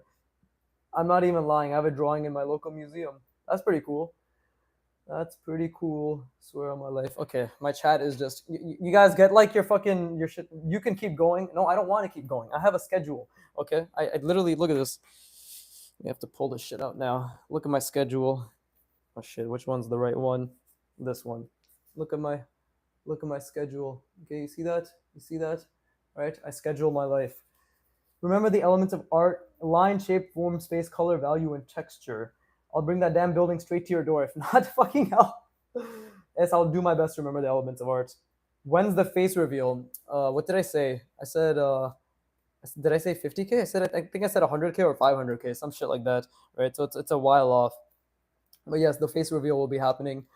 I'm not even lying. I have a drawing in my local museum. That's pretty cool. That's pretty cool. Swear on my life. Okay, my chat is just you guys get like your shit. You can keep going. No, I don't want to keep going. I have a schedule. Okay, I literally look at this. We have to pull this shit out now. Look at my schedule. Oh shit, which one's the right one? This one. Look at my schedule. Okay, you see that? You see that? Right? I schedule my life. Remember the elements of art: line, shape, form, space, color, value, and texture. I'll bring that damn building straight to your door. If not, fucking hell. Yes, I'll do my best to remember the elements of art. When's the face reveal? What did I say? I said, did I say 50K? I think I said 100K or 500K, some shit like that, right? So it's a while off. But yes, the face reveal will be happening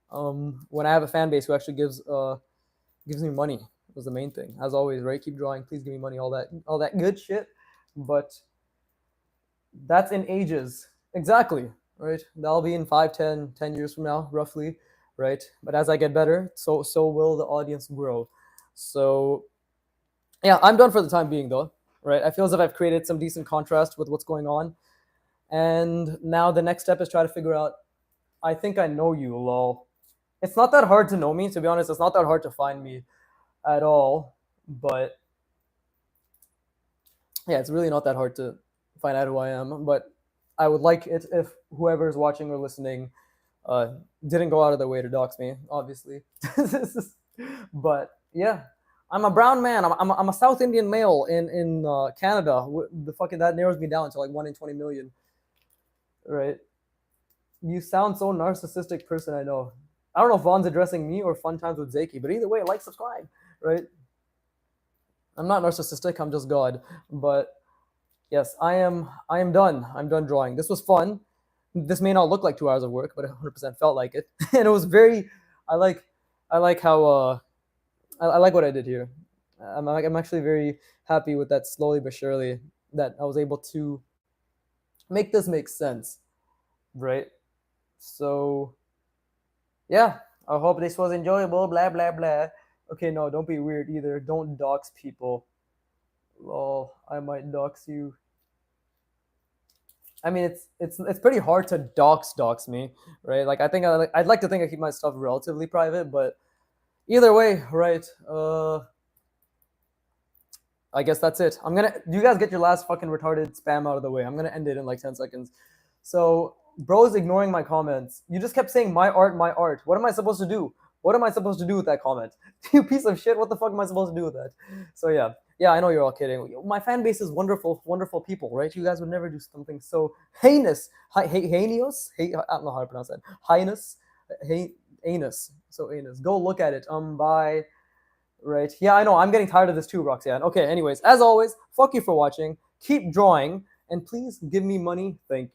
when I have a fan base who actually gives me money. Was the main thing, as always, right? Keep drawing, please give me money, all that good shit. But that's in ages, exactly, right? That'll be in 5, 10 years from now, roughly, right? But as I get better, so will the audience grow. So yeah, I'm done for the time being, though, right? I feel as if I've created some decent contrast with what's going on, and now the next step is try to figure out. I think I know you, lol. It's not that hard to know me, to be honest. It's not that hard to find me at all, but yeah, it's really not that hard to find out who I am. But I would like it if whoever's watching or listening didn't go out of their way to dox me, obviously. But yeah, I'm a brown man. I'm a South Indian male in Canada. The fucking that narrows me down to like 1 in 20 million, right? You sound so narcissistic, person I know. I don't know if Vaughn's addressing me or Fun Times with Zaki, but either way, like, subscribe, right? I'm not narcissistic. I'm just God. But yes, I am done. I'm done drawing. This was fun. This may not look like 2 hours of work, but it 100% felt like it. And it was very. I like how. I like what I did here. I'm actually very happy with that. Slowly but surely, that I was able to make this make sense, right? So yeah, I hope this was enjoyable. Blah blah blah. Okay, no, don't be weird either. Don't dox people. Lol, I might dox you. I mean, it's pretty hard to dox me, right? Like I think I'd like to think I keep my stuff relatively private, but either way, right? I guess that's it. You guys get your last fucking retarded spam out of the way. I'm gonna end it in like 10 seconds. So, bro's ignoring my comments. You just kept saying my art, my art. What am I supposed to do? What am I supposed to do with that comment? You piece of shit. What the fuck am I supposed to do with that? So yeah, I know you're all kidding. My fan base is wonderful, wonderful people, right? You guys would never do something so heinous, heinous. I don't know how to pronounce that. Heinous, anus. So anus. Go look at it. Bye. Right. Yeah, I know. I'm getting tired of this too, Roxanne. Okay, anyways, as always, fuck you for watching. Keep drawing, and please give me money. Thank you.